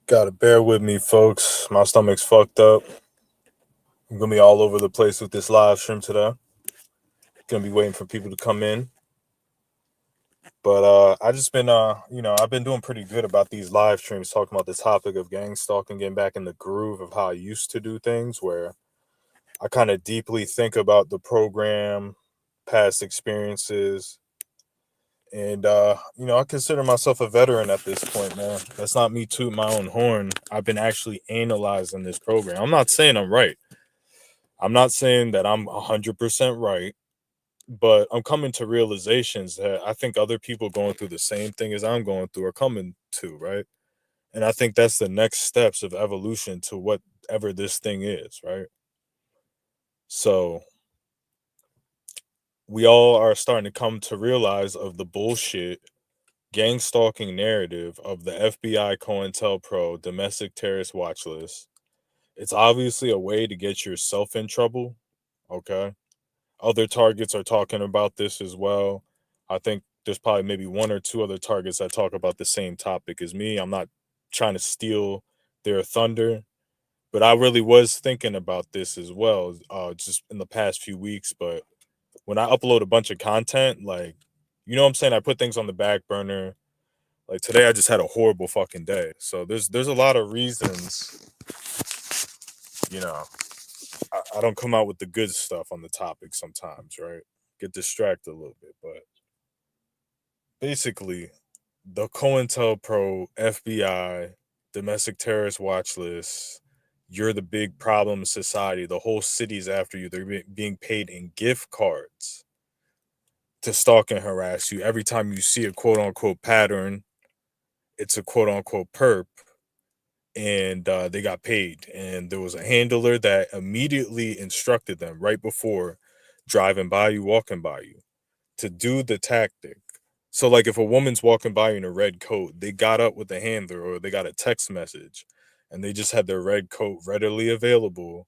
Gotta bear with me, folks. My stomach's fucked up. I'm gonna be all over the place with this live stream today. Gonna be waiting for people to come in. But I just been I've been doing pretty good about these live streams talking about the topic of gang stalking, getting back in the groove of how I used to do things where I kind of deeply think about the program, past experiences, and I consider myself a veteran at this point, man. That's not me tooting my own horn. I've been actually analyzing this program. I'm not saying I'm right. I'm not saying that I'm 100% right, but I'm coming to realizations that I think other people going through the same thing as I'm going through are coming to, right? And I think that's the next steps of evolution to whatever this thing is, right? So we all are starting to come to realize of the bullshit gang stalking narrative of the FBI COINTELPRO domestic terrorist watch list. It's obviously a way to get yourself in trouble, okay? Other targets are talking about this as well. I think there's probably maybe one or two other targets that talk about the same topic as me. I'm not trying to steal their thunder, but I really was thinking about this as well, just in the past few weeks. But when I upload a bunch of content, like, you know what I'm saying? I put things on the back burner. Like today, I just had a horrible fucking day. So there's a lot of reasons, you know, I don't come out with the good stuff on the topic sometimes, right? Get distracted a little bit, but basically, the COINTELPRO, FBI, domestic terrorist watch list, you're the big problem in society. The whole city's after you. They're being paid in gift cards to stalk and harass you. Every time you see a quote unquote pattern, it's a quote unquote perp. And they got paid. And there was a handler that immediately instructed them right before driving by you, walking by you, to do the tactic. So, like, if a woman's walking by you in a red coat, they got up with the handler or they got a text message and they just had their red coat readily available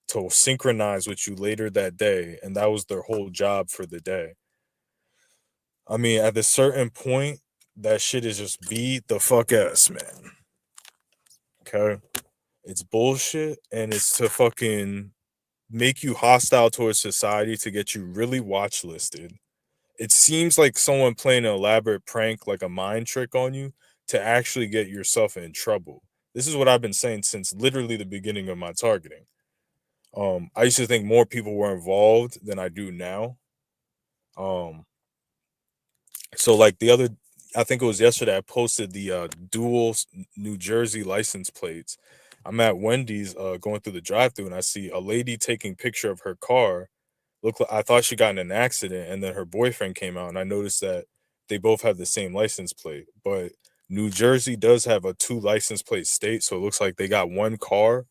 to synchronize with you later that day. And that was their whole job for the day. I mean, at a certain point, that shit is just beat the fuck ass, man. Okay? It's bullshit and it's to fucking make you hostile towards society to get you really watch listed. It seems like someone playing an elaborate prank, like a mind trick on you, to actually get yourself in trouble. This is what I've been saying since literally the beginning of my targeting. I used to think more people were involved than I do now. Um, so like I think it was yesterday, I posted the dual New Jersey license plates. I'm at Wendy's, going through the drive-through, and I see a lady taking picture of her car. I thought she got in an accident, and then her boyfriend came out, and I noticed that they both have the same license plate. But New Jersey does have a two license plate state, so it looks like they got one car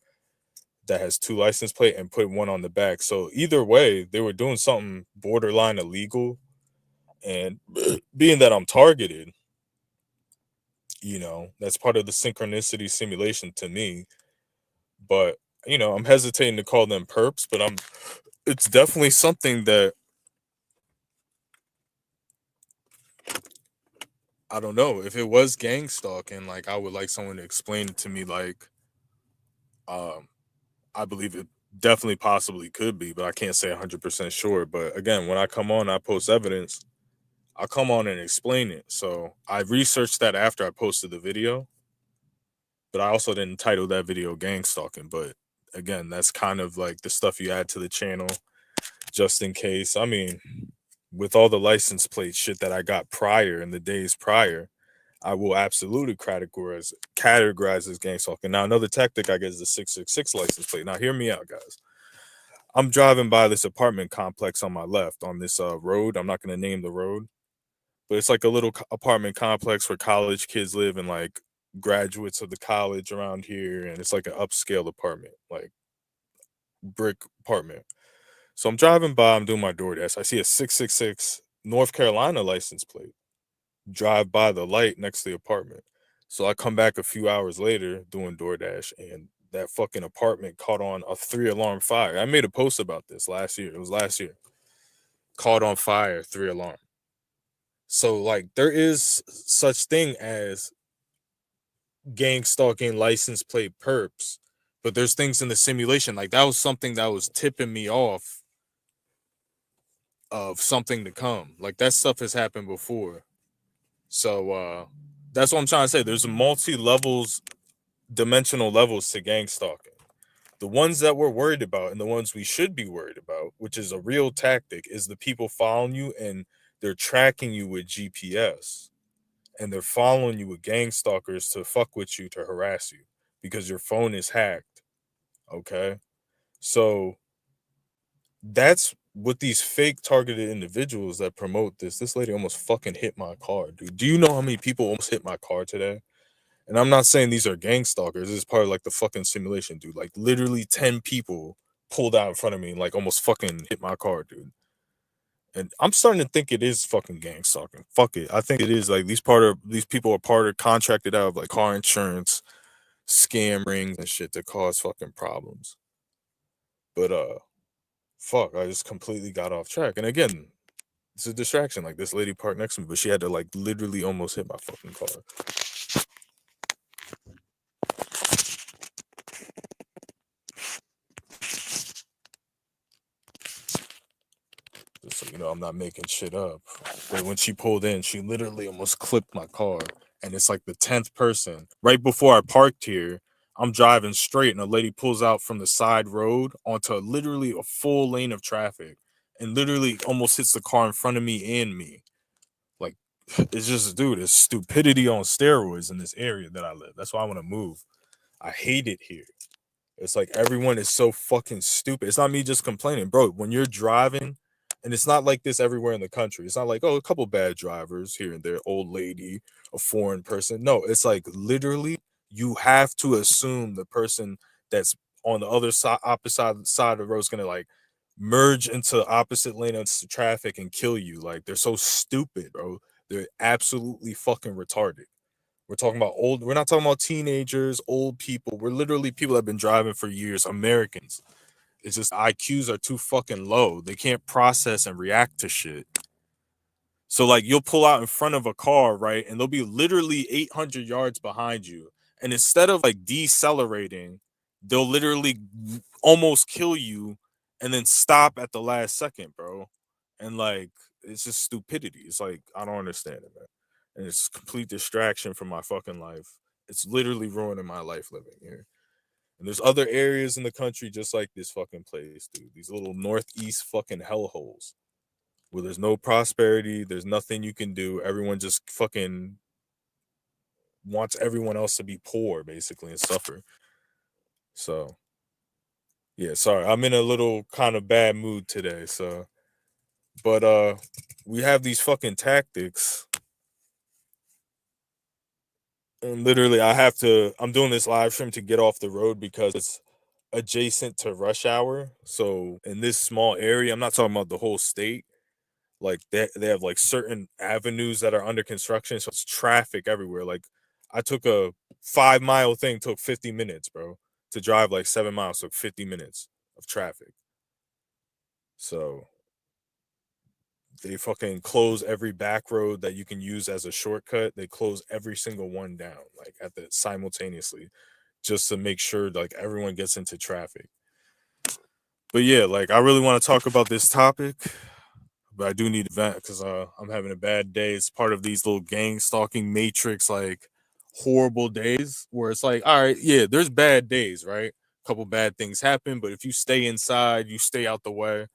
that has two license plate and put one on the back. So either way, they were doing something borderline illegal. And being that I'm targeted, that's part of the synchronicity simulation to me. But I'm hesitating to call them perps, but it's definitely something that I don't know. If it was gang stalking, like, I would like someone to explain it to me. Like, um, I believe it definitely possibly could be, but I can't say 100% sure. But again, when I come on, I post evidence. I'll come on and explain it. So I researched that after I posted the video, but I also didn't title that video gang stalking. But again, that's kind of like the stuff you add to the channel just in case. I mean, with all the license plate shit that I got prior in the days prior, I will absolutely categorize as gang stalking. Now, another tactic I guess is the 666 license plate. Now, hear me out, guys. I'm driving by this apartment complex on my left on this road. I'm not going to name the road, but it's like a little apartment complex where college kids live and like graduates of the college around here. And it's like an upscale apartment, like brick apartment. So I'm driving by, I'm doing my DoorDash. I see a 666 North Carolina license plate. Drive by the light next to the apartment. So I come back a few hours later doing DoorDash, and that fucking apartment caught on a 3 alarm fire. I made a post about this last year. It was last year. Caught on fire, 3 alarm. So like there is such thing as gang stalking license plate perps, but there's things in the simulation like that was something that was tipping me off of something to come. Like that stuff has happened before. So that's what I'm trying to say. There's a multi levels, dimensional levels to gang stalking. The ones that we're worried about and the ones we should be worried about, which is a real tactic, is the people following you and they're tracking you with GPS and they're following you with gang stalkers to fuck with you to harass you because your phone is hacked. Okay. So that's what these fake targeted individuals that promote this. This lady almost fucking hit my car, dude. Do you know how many people almost hit my car today? And I'm not saying these are gang stalkers. This is part of like the fucking simulation, dude. Like literally 10 people pulled out in front of me and like almost fucking hit my car, dude. And I'm starting to think it is fucking gang stalking. Fuck it. I think it is like these people are part of contracted out of like car insurance, scam rings and shit to cause fucking problems. But fuck, I just completely got off track. And again, it's a distraction. Like this lady parked next to me, but she had to like literally almost hit my fucking car. Just so you know, I'm not making shit up. But when she pulled in, she literally almost clipped my car. And it's like the 10th person. Right before I parked here, I'm driving straight and a lady pulls out from the side road onto literally a full lane of traffic and literally almost hits the car in front of me and me. Like, it's just, dude, it's stupidity on steroids in this area that I live. That's why I want to move. I hate it here. It's like everyone is so fucking stupid. It's not me just complaining, bro. When you're driving, and it's not like this everywhere in the country. It's not like, oh, a couple bad drivers here and there, old lady, a foreign person. No, it's like literally you have to assume the person that's on the other side, opposite side of the road is gonna like merge into the opposite lane of traffic and kill you. Like they're so stupid, bro. They're absolutely fucking retarded. We're talking about old. We're not talking about teenagers, old people. We're literally people that have been driving for years. Americans. It's just IQs are too fucking low. They can't process and react to shit. So like you'll pull out in front of a car, right? And they'll be literally 800 yards behind you. And instead of like decelerating, they'll literally almost kill you and then stop at the last second, bro. And like it's just stupidity. It's like I don't understand it, man. And it's complete distraction from my fucking life. It's literally ruining my life living here. And there's other areas in the country just like this fucking place, dude. These little northeast fucking hellholes where there's no prosperity, there's nothing you can do. Everyone just fucking wants everyone else to be poor, basically, and suffer. So, yeah, sorry. I'm in a little kind of bad mood today. So, but we have these fucking tactics. And literally, I'm doing this live stream to get off the road because it's adjacent to rush hour. So, in this small area, I'm not talking about the whole state. Like they have like certain avenues that are under construction, so it's traffic everywhere. Like I took a 5 mile thing, took 50 minutes, bro. To drive like 7 miles took 50 minutes of traffic. So they fucking close every back road that you can use as a shortcut. They close every single one down, like at the simultaneously, just to make sure like everyone gets into traffic. But yeah, like I really want to talk about this topic, but I do need to vent because I'm having a bad day. It's part of these little gang stalking matrix, like horrible days where it's like, all right, yeah, there's bad days, right? A couple bad things happen, but if you stay inside, you stay out the way,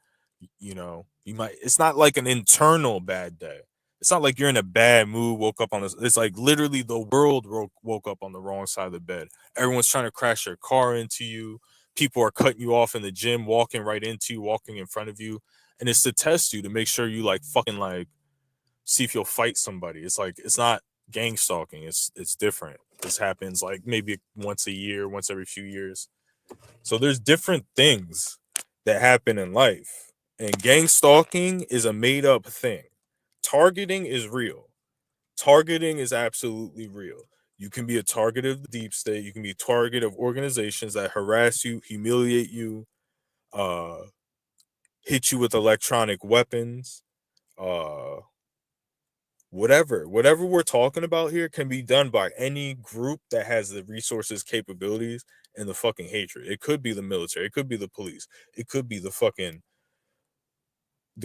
you know, you might. It's not like an internal bad day. It's not like you're in a bad mood, woke up on this. It's like literally the world woke up on the wrong side of the bed. Everyone's trying to crash their car into you. People are cutting you off in the gym, walking right into you, walking in front of you, and it's to test you to make sure you like fucking like see if you'll fight somebody. It's like it's not gang stalking. It's different. This happens like maybe once a year, once every few years. So there's different things that happen in life. And gang stalking is a made up thing. Targeting is real. Targeting is absolutely real. You can be a target of the deep state. You can be a target of organizations that harass you, humiliate you, uh, hit you with electronic weapons, uh, whatever we're talking about here can be done by any group that has the resources, capabilities, and the fucking hatred. It could be the military, it could be the police, it could be the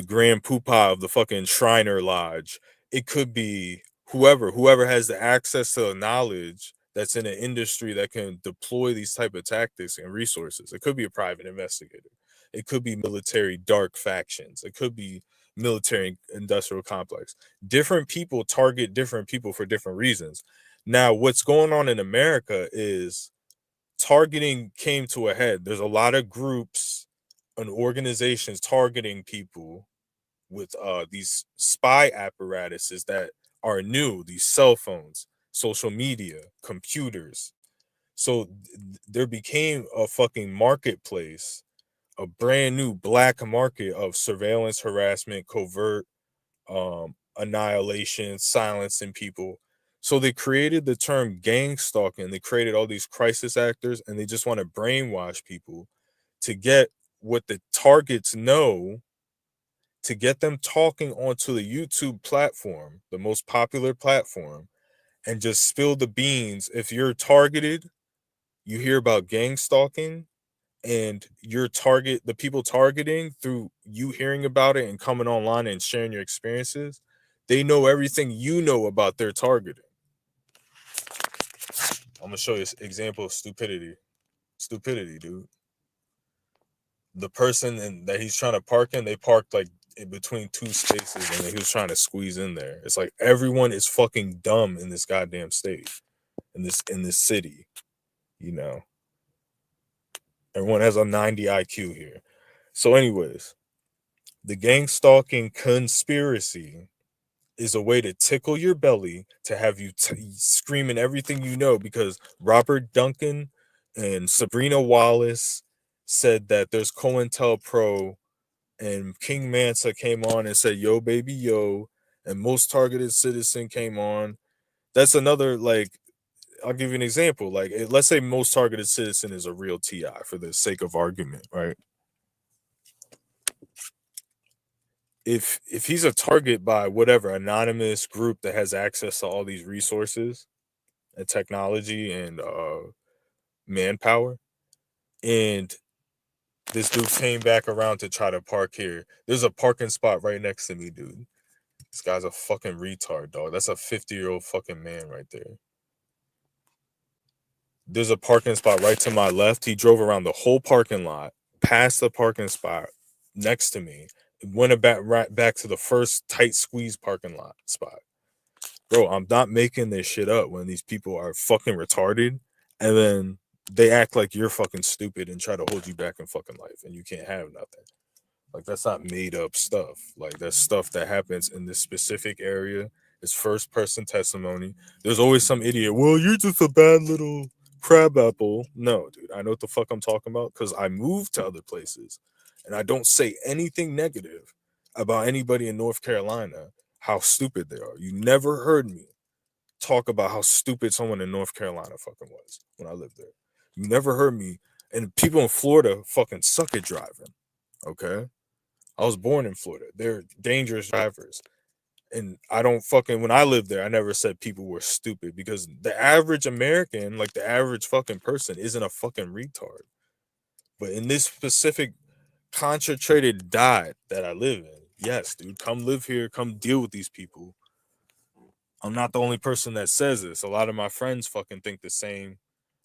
grand poobah of the fucking Shriner Lodge. It could be whoever has the access to the knowledge that's in an industry that can deploy these type of tactics and resources. It could be a private investigator. It could be military dark factions. It could be military industrial complex. Different people target different people for different reasons. Now, what's going on in America is targeting came to a head. There's a lot of groups and organizations targeting people with these spy apparatuses that are new, these cell phones, social media, computers. So there became a fucking marketplace, a brand new black market of surveillance, harassment, covert annihilation, silencing people. So they created the term gang stalking. They created all these crisis actors, and they just want to brainwash people to get what the targets know, to get them talking onto the YouTube platform, the most popular platform, and just spill the beans. If you're targeted, you hear about gang stalking, and the people targeting through you hearing about it and coming online and sharing your experiences, they know everything you know about their targeting. I'm gonna show you an example of stupidity. Stupidity, dude. The person that he's trying to park in, they parked like in between two spaces, and he was trying to squeeze in there. It's like everyone is fucking dumb in this goddamn state, in this city. You know, everyone has a 90 IQ here. So, anyways, the gang stalking conspiracy is a way to tickle your belly, to have you screaming everything you know, because Robert Duncan and Sabrina Wallace said that there's COINTELPRO, and King Mansa came on and said, "Yo, baby, yo," and Most Targeted Citizen came on. That's another, like, I'll give you an example. Like, let's say Most Targeted Citizen is a real TI for the sake of argument, right? If he's a target by whatever anonymous group that has access to all these resources and technology and manpower, and this dude came back around to try to park here. There's a parking spot right next to me, dude. This guy's a fucking retard, dog. That's a 50-year-old fucking man right there. There's a parking spot right to my left. He drove around the whole parking lot, past the parking spot next to me, went back right back to the first tight squeeze parking lot spot. Bro, I'm not making this shit up when these people are fucking retarded, and then they act like you're fucking stupid and try to hold you back in fucking life, and you can't have nothing. Like, that's not made up stuff. Like, that's stuff that happens in this specific area. It's first person testimony. There's always some idiot. Well, you're just a bad little crab apple. No, dude, I know what the fuck I'm talking about, because I moved to other places, and I don't say anything negative about anybody in North Carolina, how stupid they are. You never heard me talk about how stupid someone in North Carolina fucking was when I lived there. You never heard me. And people in Florida fucking suck at driving. Okay. I was born in Florida. They're dangerous drivers. And I don't fucking, when I lived there, I never said people were stupid, because the average American, like the average fucking person, isn't a fucking retard. But in this specific concentrated dot that I live in, yes, dude, come live here, come deal with these people. I'm not the only person that says this. A lot of my friends fucking think the same.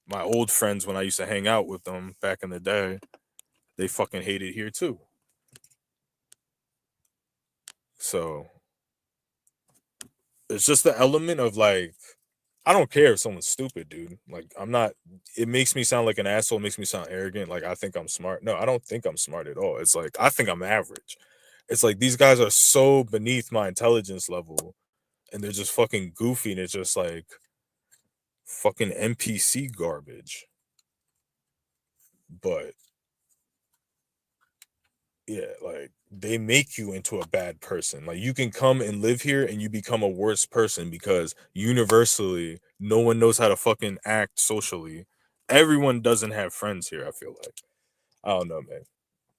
My old friends, when I used to hang out with them back in the day, they fucking hate it here too. So it's just the element of, like, I don't care if someone's stupid, dude. Like, I'm not, it makes me sound like an asshole, makes me sound arrogant. Like, I think I'm smart. No, I don't think I'm smart at all. It's like, I think I'm average. It's like these guys are so beneath my intelligence level, and they're just fucking goofy, and it's just like fucking NPC garbage. But yeah, like, they make you into a bad person. Like, you can come and live here and you become a worse person, because universally no one knows how to fucking act socially. Everyone doesn't have friends here, I feel like. I don't know, man.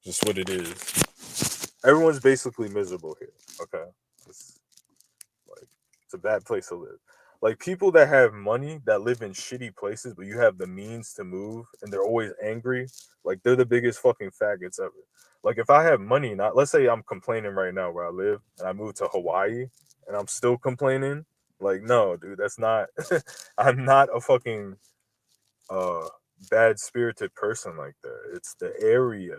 Just what it is. Everyone's basically miserable here. Okay. It's like, It's a bad place to live. Like people that have money that live in shitty places, but you have the means to move, and they're always angry. Like they're the biggest fucking faggots ever. Like if I have money, not let's say I'm complaining right now where I live, and I move to Hawaii, and I'm still complaining. Like no, dude, that's not. I'm not a fucking uh bad spirited person like that. It's the area.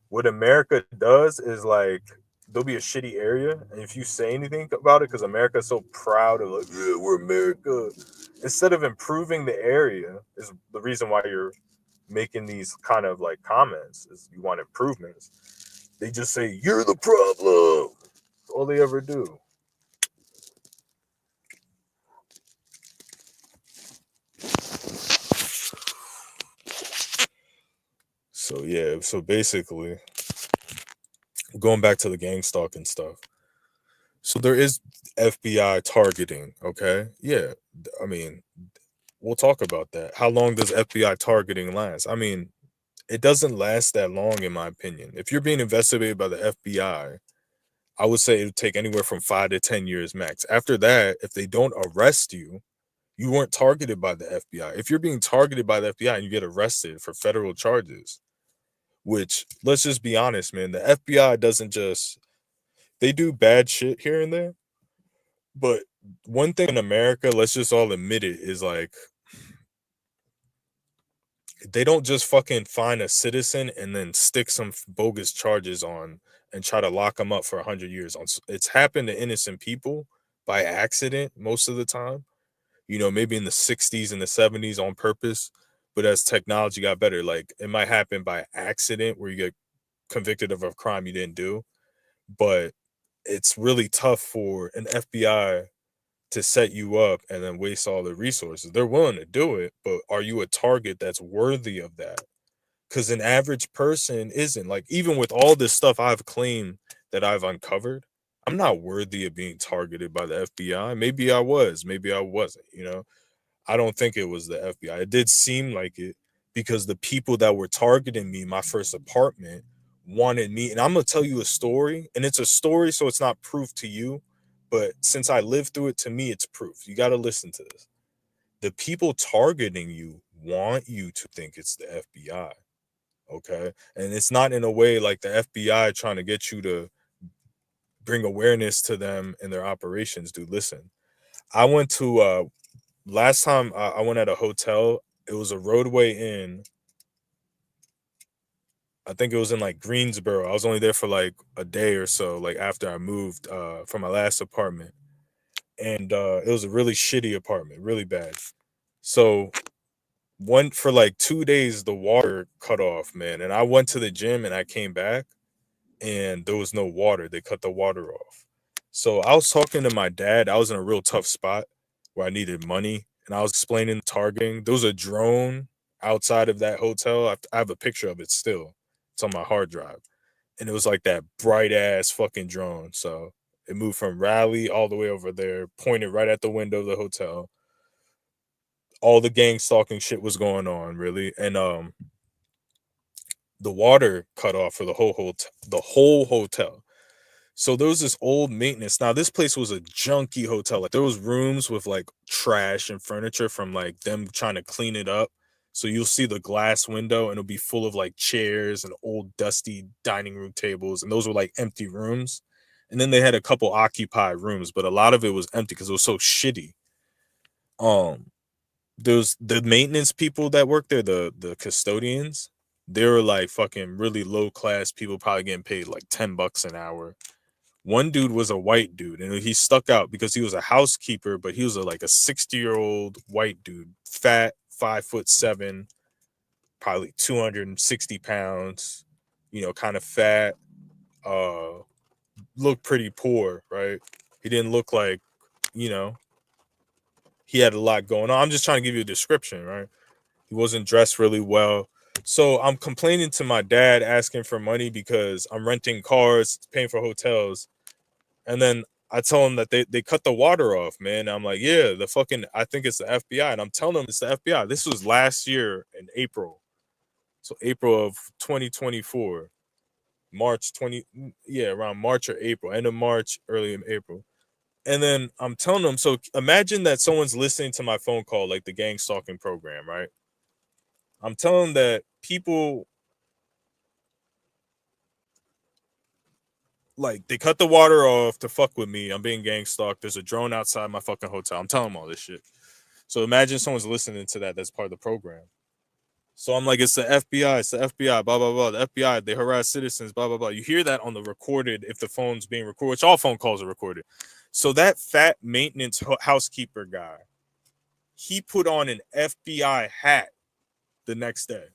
What America does is like there'll be a shitty area, and if you say anything about it, because America's so proud of like, yeah, we're America, instead of improving the area, is the reason why you're making these kind of like comments is you want improvements. They just say you're the problem. That's all they ever do. So yeah, so basically, going back to the gang stalking stuff. So there is FBI targeting, okay? Yeah. I mean, we'll talk about that. How long does FBI targeting last? I mean, it doesn't last that long, in my opinion. If you're being investigated by the I would say it would take anywhere from 5 to 10 years max. After that, if they don't arrest you, you weren't targeted by the FBI. If you're being targeted by the FBI and you get arrested for federal charges, which let's just be honest, man, the FBI doesn't just they do bad shit here and there, but one thing in America, let's just all admit it, is like they don't just fucking find a citizen and then stick some bogus charges on and try to lock them up for 100 years. It's happened to innocent people by accident most of the time. You know, maybe in the 60s and the 70s on purpose. But as technology got better, like it might happen by accident where you get convicted of a crime you didn't do. But it's really tough for an FBI to set you up and then waste all the resources. They're willing to do it, but are you a target that's worthy of that? Because an average person isn't. Like, even with all this stuff I've claimed that I've uncovered, I'm not worthy of being targeted by the FBI. Maybe I was, maybe I wasn't, you know? I don't think it was the FBI. It did seem like it because the people that were targeting me, my first apartment, wanted me. And I'm going to tell you a story, and it's a story, so it's not proof to you. But since I lived through it, to me, it's proof. You got to listen to this. The people targeting you want you to think it's the FBI. Okay. And it's not in a way like the FBI trying to get you to bring awareness to them in their operations. Dude, listen. I went to last time I went at a hotel, it was a roadway in. I think it was in like Greensboro. I was only there for like a day or so, like after I moved from my last apartment. And it was a really shitty apartment, really bad. So one for like 2 days the water cut off, man. And I went to the gym and I came back and there was no water. They cut the water off. So I was talking to my dad. I was in a real tough spot where I needed money, and I was explaining targeting. There was a drone outside of that hotel. I have a picture of it still. It's on my hard drive, and it was like that bright ass fucking drone. So it moved from Raleigh all the way over there, pointed right at the window of the hotel. All the gang stalking shit was going on, really, and the water cut off for the whole hotel. So there was this old maintenance. Now this place was a junky hotel. Like there was rooms with like trash and furniture from like them trying to clean it up. So you'll see the glass window and it'll be full of like chairs and old dusty dining room tables, and those were like empty rooms. And then they had a couple occupied rooms, but a lot of it was empty because it was so shitty. Um those the maintenance people that work there, the custodians, they were like fucking really low class people, probably getting paid like $10 an hour. One dude was a white dude, and he stuck out because he was a housekeeper, but he was like a 60-year-old white dude, fat, 5'7", probably 260 pounds, you know, kind of fat, uh, looked pretty poor, right? He didn't look like, you know, he had a lot going on. I'm just trying to give you a description, right? He wasn't dressed really well. So I'm complaining to my dad, asking for money because I'm renting cars, paying for hotels. And then I tell him that they cut the water off, man. I'm like, yeah, the fucking, I think it's the FBI. And I'm telling him it's the FBI. This was last year in April. So April of 2024, March 20, yeah, around March or April, end of March, early in April. And then I'm telling them, so imagine that someone's listening to my phone call, like the Gangstalking program, right? I'm telling them that people, like, they cut the water off to fuck with me. I'm being gang stalked. There's a drone outside my fucking hotel. I'm telling them all this shit. So imagine someone's listening to that. That's part of the program. So I'm like, it's the FBI. It's the FBI. Blah blah blah. The FBI. They harass citizens. Blah blah blah. You hear that on the recorded if the phone's being recorded, which all phone calls are recorded. So that fat maintenance housekeeper guy, he put on an FBI hat the next day.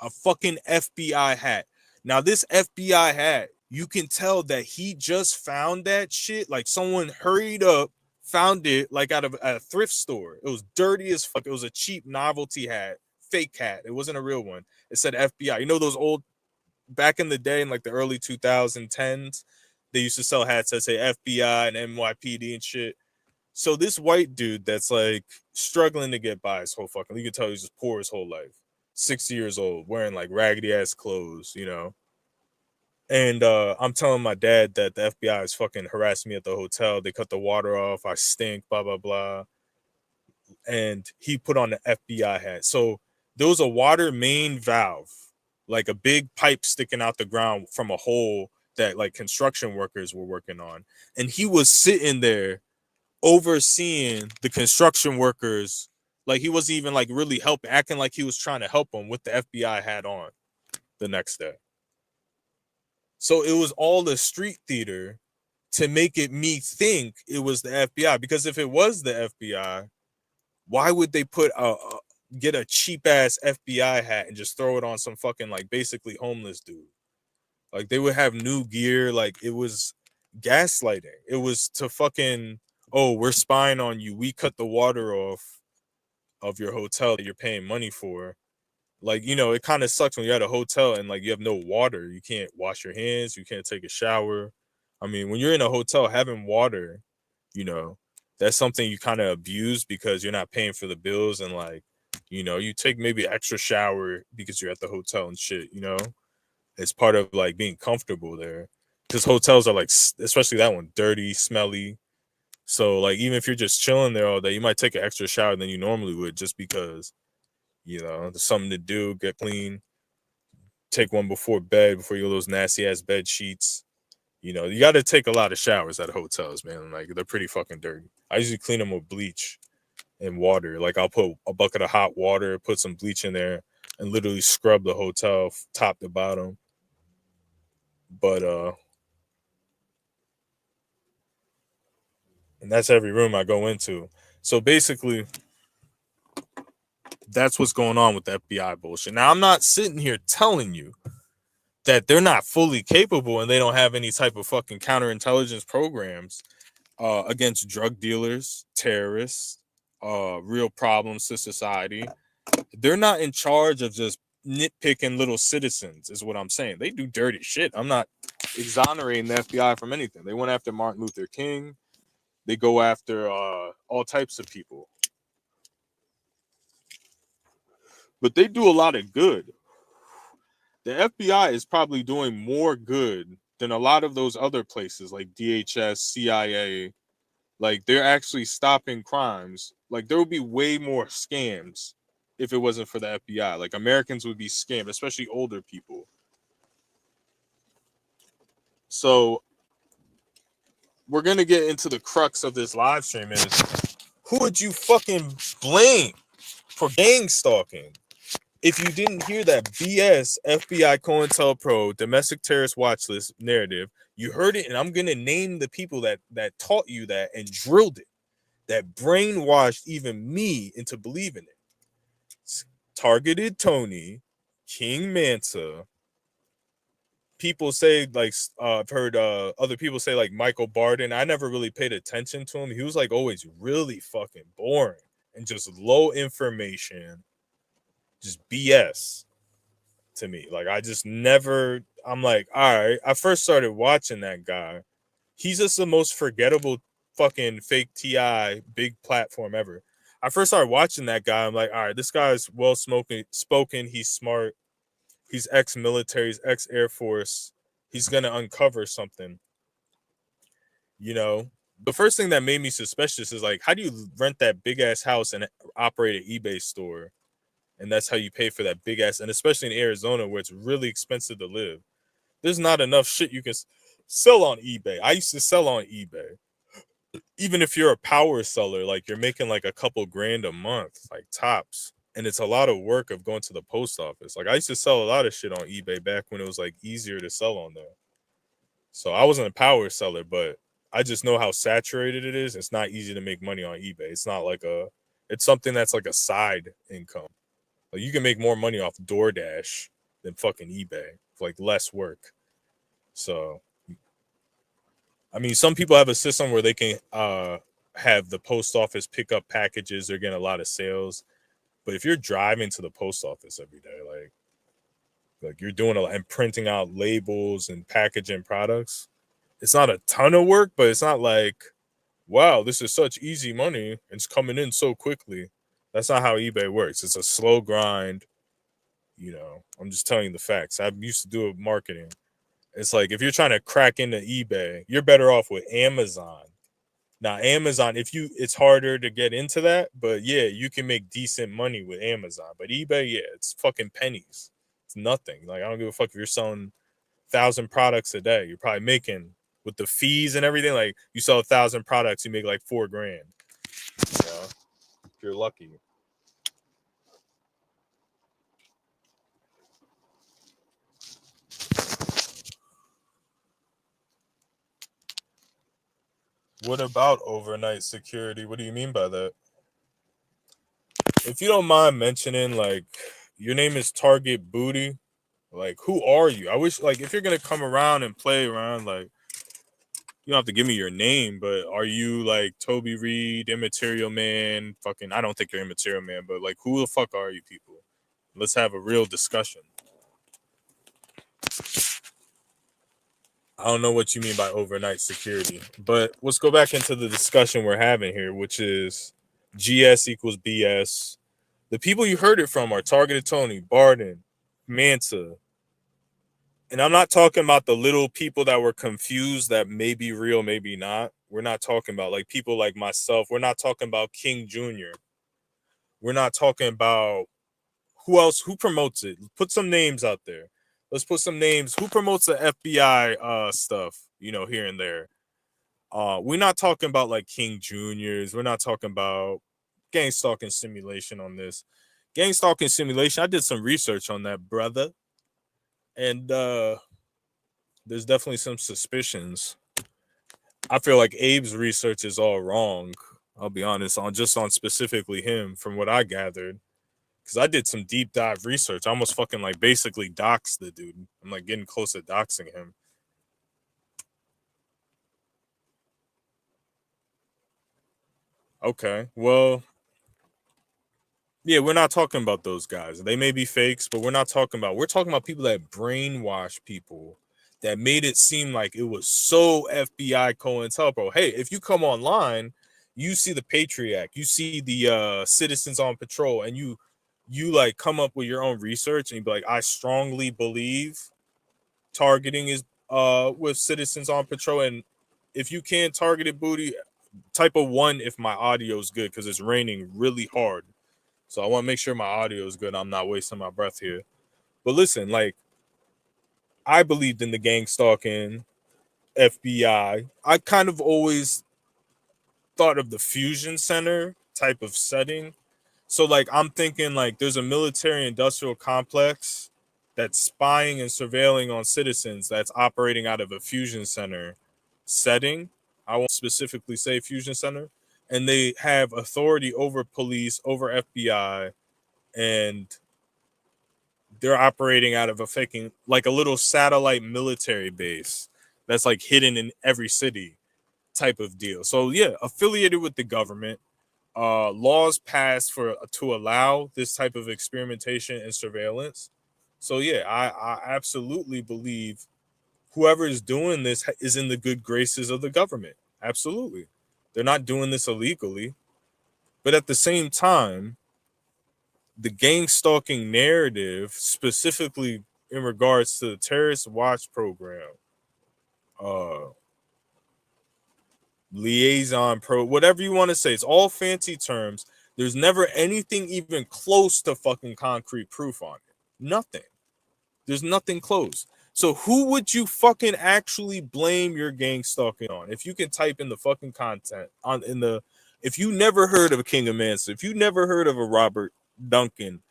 A fucking FBI hat. Now, this FBI hat, you can tell that he just found that shit. Like, someone hurried up, found it, like, out of a thrift store. It was dirty as fuck. It was a cheap novelty hat, fake hat. It wasn't a real one. It said FBI. You know those old, back in the day, in like the early 2010s, they used to sell hats that say FBI and NYPD and shit. So this white dude that's like struggling to get by his whole fucking, you can tell he's just poor his whole life. 60 years old, wearing like raggedy ass clothes, you know. And I'm telling my dad that the FBI is fucking harassing me at the hotel. They cut the water off. I stink, blah, blah, blah. And he put on the FBI hat. So there was a water main valve, like a big pipe sticking out the ground from a hole that like construction workers were working on. And he was sitting there overseeing the construction workers. Like, he wasn't even like really helping, acting like he was trying to help them with the FBI hat on the next day. So it was all the street theater to make it me think it was the FBI. Because if it was the FBI, why would they get a cheap ass FBI hat and just throw it on some fucking like basically homeless dude? Like, they would have new gear. Like, it was gaslighting. It was to fucking, oh, we're spying on you. We cut the water off of your hotel that you're paying money for. Like, you know, it kind of sucks when you're at a hotel and like you have no water. You can't wash your hands. You can't take a shower. I mean, when you're in a hotel, having water, you know, that's something you kind of abuse because you're not paying for the bills. And like, you know, you take maybe extra shower because you're at the hotel and shit, you know, it's part of like being comfortable there. Because hotels are like, especially that one, dirty, smelly. So like, even if you're just chilling there all day, you might take an extra shower than you normally would just because, you know, there's something to do, get clean, take one before bed, before you go those nasty ass bed sheets. You know, you got to take a lot of showers at hotels, man. Like, they're pretty fucking dirty. I usually clean them with bleach and water. Like, I'll put a bucket of hot water, put some bleach in there, and literally scrub the hotel top to bottom. But and that's every room I go into. So basically, that's what's going on with the FBI bullshit. Now, I'm not sitting here telling you that they're not fully capable and they don't have any type of fucking counterintelligence programs against drug dealers, terrorists, real problems to society. They're not in charge of just nitpicking little citizens, is what I'm saying. They do dirty shit. I'm not exonerating the FBI from anything. They went after Martin Luther King. They go after all types of people. But they do a lot of good. The FBI is probably doing more good than a lot of those other places like DHS, CIA. Like, they're actually stopping crimes. Like, there would be way more scams if it wasn't for the FBI. Like, Americans would be scammed, especially older people. So we're gonna get into the crux of this live stream is, who would you fucking blame for gang stalking? If you didn't hear that BS FBI COINTELPRO domestic terrorist watch list narrative, you heard it, and I'm gonna name the people that taught you that and drilled it, that brainwashed even me into believing it. It's Targeted Tony, King Manta. People say like I've heard other people say like Michael Barden. I never really paid attention to him. He was like always really fucking boring and just low information, just BS to me. Like, I just never, I'm like, all right. I first started watching that guy. He's just the most forgettable fucking fake TI big platform ever. I first started watching that guy. I'm like, all right, this guy's well spoken. He's smart. He's ex-military. He's ex-Air Force. He's gonna uncover something, you know. The first thing that made me suspicious is like, how do you rent that big ass house and operate an eBay store? And that's how you pay for that big ass, and especially in Arizona where it's really expensive to live. There's not enough shit you can sell on eBay. I used to sell on eBay. Even if you're a power seller, like you're making like a couple grand a month, like tops. And it's a lot of work of going to the post office. Like I used to sell a lot of shit on eBay back when it was like easier to sell on there. So I wasn't a power seller, but I just know how saturated it is. It's not easy to make money on eBay. It's not like it's something that's like a side income. Like you can make more money off DoorDash than fucking eBay for like less work. So I mean, some people have a system where they can have the post office pick up packages. They're getting a lot of sales. But if you're driving to the post office every day, like you're doing a lot and printing out labels and packaging products, it's not a ton of work, but it's not like, wow, this is such easy money. It's coming in so quickly. That's not how eBay works. It's a slow grind. I'm just telling you the facts. I used to do marketing. It's like if you're trying to crack into eBay, you're better off with Amazon. Now, Amazon, it's harder to get into that, but yeah, you can make decent money with Amazon. But eBay, yeah, it's fucking pennies. It's nothing. Like I don't give a fuck if you're selling 1,000 products a day. You're probably making with the fees and everything. Like you sell 1,000 products, you make like 4 grand. You know, if you're lucky. What about overnight security? What do you mean by that? If you don't mind mentioning, like, your name is Target Booty. Like, who are you? I wish, like, if you're gonna come around and play around, like, you don't have to give me your name, but are you like Toby Reed, Immaterial Man? Fucking, I don't think you're Immaterial Man, but like, who the fuck are you people? Let's have a real discussion. I don't know what you mean by overnight security, but let's go back into the discussion we're having here, which is GS equals BS. The people you heard it from are Targeted Tony, Barden, Manta. And I'm not talking about the little people that were confused that may be real, maybe not. We're not talking about like people like myself. We're not talking about King Jr. We're not talking about who else, who promotes it. Put some names out there. Let's put some names. Who promotes the FBI stuff, here and there. We're not talking about like King Juniors. We're not talking about Gangstalking Simulation on this. Gangstalking Simulation, I did some research on that, brother. And there's definitely some suspicions. I feel like Abe's research is all wrong. I'll be honest, on specifically him, from what I gathered, because I did some deep dive research. I almost fucking like basically doxed the dude. I'm like getting close to doxing him. Okay, well, yeah, we're not talking about those guys. They may be fakes, but we're talking about people that brainwash people, that made it seem like it was so FBI COINTELPRO. Hey, if you come online, you see the Patriot Act, you see the Citizens on Patrol, and you like come up with your own research and you be like, I strongly believe targeting is with Citizens on Patrol. And if you can target it, booty, type of one if my audio is good because it's raining really hard. So I want to make sure my audio is good. I'm not wasting my breath here. But listen, like, I believed in the gang stalking FBI. I kind of always thought of the fusion center type of setting. So like I'm thinking like there's a military industrial complex that's spying and surveilling on citizens that's operating out of a fusion center setting. I won't specifically say fusion center. And they have authority over police, over FBI, and they're operating out of a faking like a little satellite military base that's like hidden in every city type of deal. So yeah, affiliated with the government, laws passed for to allow this type of experimentation and surveillance. So yeah, I absolutely believe whoever is doing this is in the good graces of the government. Absolutely, they're not doing this illegally, but at the same time, the gang stalking narrative, specifically in regards to the terrorist watch program, uh, liaison pro, whatever you want to say. It's all fancy terms. There's never anything even close to fucking concrete proof on it. Nothing. There's nothing close. So who would you fucking actually blame your gang stalking on? If you can type in the fucking content on in the, if you never heard of a King of Manson, if you never heard of a Robert Duncan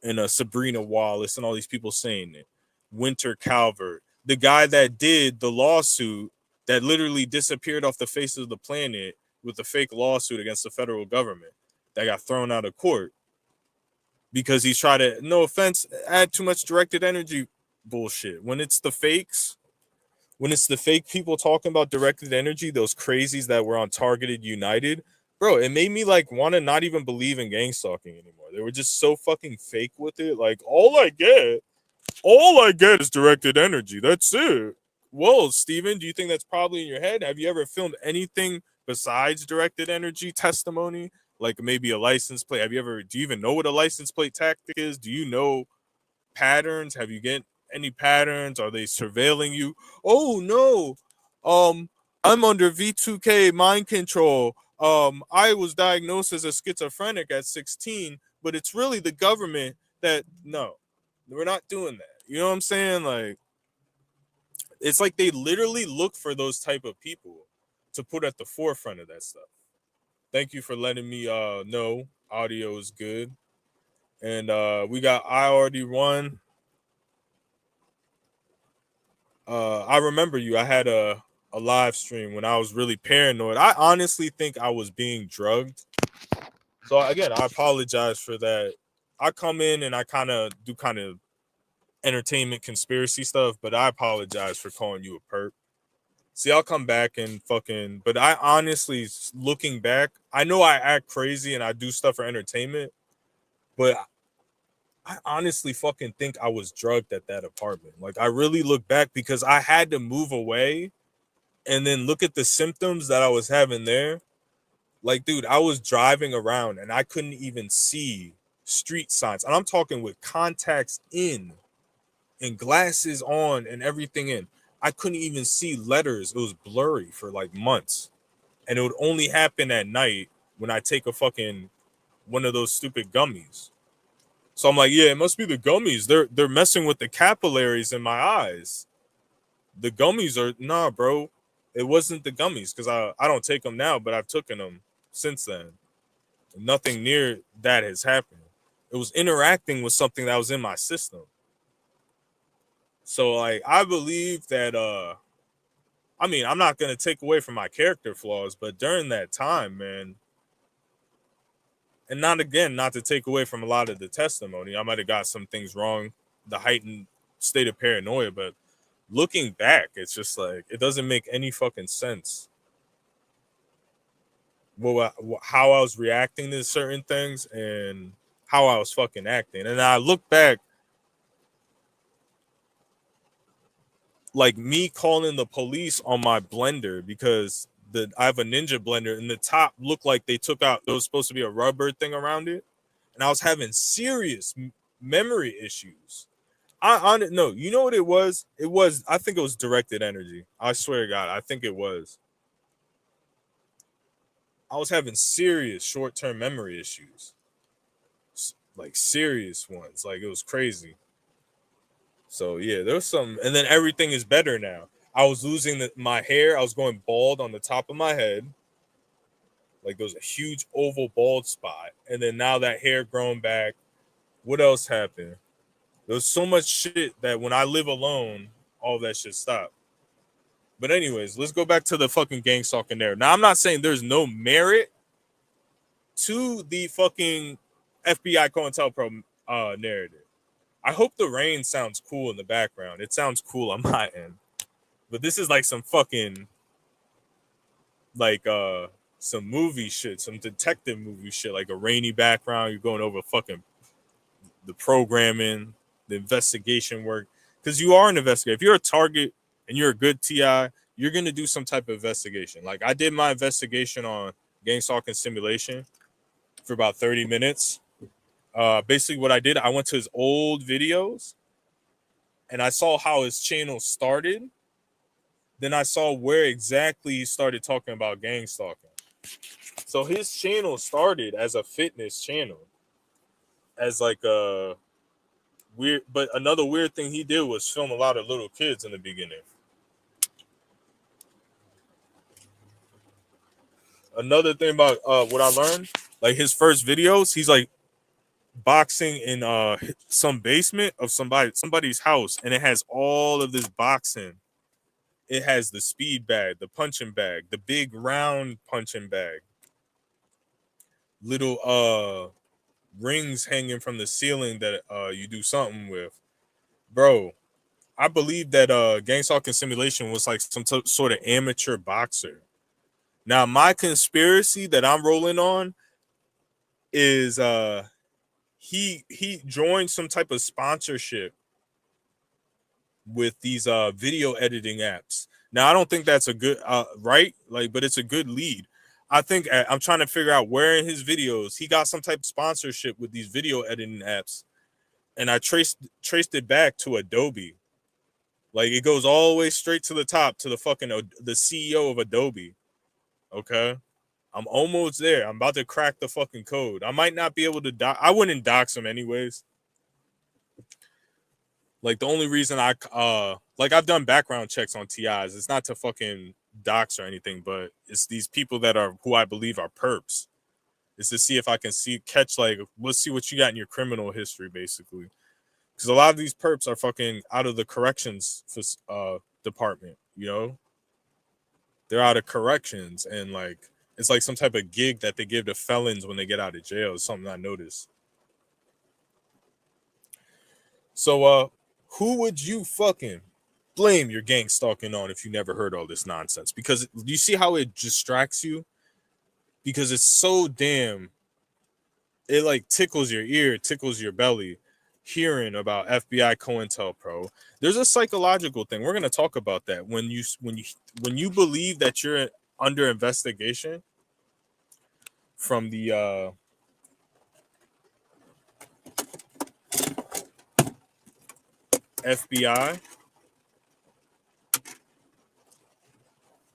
and a Sabrina Wallace and all these people saying it, Winter Calvert, the guy that did the lawsuit that literally disappeared off the face of the planet with a fake lawsuit against the federal government that got thrown out of court because he's trying to, no offense, add too much directed energy bullshit. When it's the fakes, when it's the fake people talking about directed energy, those crazies that were on Targeted United, bro, it made me like want to not even believe in gang stalking anymore. They were just so fucking fake with it. Like, all I get is directed energy. That's it. Well, Steven, do you think that's probably in your head? Have you ever filmed anything besides directed energy testimony? Like maybe a license plate? Have you ever, do you even know what a license plate tactic is? Do you know patterns? Have you get any patterns? Are they surveilling you? Oh no. I'm under V2K mind control. I was diagnosed as a schizophrenic at 16, but it's really the government that, no. We're not doing that. You know what I'm saying? Like, it's like they literally look for those type of people to put at the forefront of that stuff. Thank you for letting me know audio is good. And we got I already won. I remember you. I had a live stream when I was really paranoid. I honestly think I was being drugged. So again, I apologize for that. I come in and I kind of do kind of entertainment conspiracy stuff, but I apologize for calling you a perp. See, I'll come back and fucking, but I honestly, looking back, I know I act crazy and I do stuff for entertainment, but I honestly fucking think I was drugged at that apartment. Like, I really look back because I had to move away and then look at the symptoms that I was having there. Like, dude, I was driving around and I couldn't even see street signs. And I'm talking with contacts in and glasses on and everything in. I couldn't even see letters. It was blurry for like months. And it would only happen at night when I take a fucking one of those stupid gummies. So I'm like, yeah, it must be the gummies. They're messing with the capillaries in my eyes. The gummies are, nah, bro. It wasn't the gummies because I don't take them now, but I've taken them since then. Nothing near that has happened. It was interacting with something that was in my system. So like I believe that I mean, I'm not gonna take away from my character flaws, but during that time, man, and not again, not to take away from a lot of the testimony, I might have got some things wrong, the heightened state of paranoia, but looking back, it's just like it doesn't make any fucking sense. Well, how I was reacting to certain things and how I was fucking acting, and I look back, like me calling the police on my blender because I have a Ninja blender and the top looked like they took out, there was supposed to be a rubber thing around it, and I was having serious memory issues. No, you know what it was? It was, I think it was directed energy. I swear to God, I think it was. I was having serious short-term memory issues, like serious ones. Like it was crazy. So yeah, there was some, and then everything is better now. I was losing my hair. I was going bald on the top of my head. Like there was a huge oval bald spot, and then now that hair grown back. What else happened? There was so much shit that when I live alone, all that shit stopped. But anyways, let's go back to the fucking gang stalking there. Now I'm not saying there's no merit to the fucking FBI COINTELPRO narrative. I hope the rain sounds cool in the background. It sounds cool on my end. But this is like some fucking like some movie shit, some detective movie shit, like a rainy background. You're going over fucking the programming, the investigation work. Because you are an investigator. If you're a target and you're a good TI, you're gonna do some type of investigation. Like I did my investigation on gang stalking simulation for about 30 minutes. Basically what I did, I went to his old videos and I saw how his channel started. then I saw where exactly he started talking about gang stalking. So his channel started as a fitness channel, as like a weird. But another weird thing he did was film a lot of little kids in the beginning. Another thing about what I learned, like his first videos, he's like boxing in some basement of somebody's house, and it has all of this boxing. It has the speed bag, the punching bag, the big round punching bag, little rings hanging from the ceiling that you do something with. Bro, I believe that Gangstalking Simulation was like some sort of amateur boxer. Now my conspiracy that I'm rolling on is he joined some type of sponsorship with these video editing apps. Now I don't think that's a good right, like, but it's a good lead. I think I'm trying to figure out where in his videos he got some type of sponsorship with these video editing apps, and I traced it back to Adobe. Like it goes all the way straight to the top to the fucking the CEO of Adobe. Okay, I'm almost there. I'm about to crack the fucking code. I might not be able to. I wouldn't dox him anyways. Like the only reason like I've done background checks on TIs. It's not to fucking dox or anything, but it's these people that are who I believe are perps. It's to see if I can catch like, let's see what you got in your criminal history, basically. Because a lot of these perps are fucking out of the corrections department. You know, they're out of corrections, and like it's like some type of gig that they give to felons when they get out of jail. It's something I noticed. So who would you fucking blame your gang stalking on if you never heard all this nonsense? Because you see how it distracts you? Because it's so damn, it like tickles your ear, tickles your belly, hearing about FBI COINTELPRO. There's a psychological thing. We're gonna talk about that. When you believe that you're under investigation from the FBI,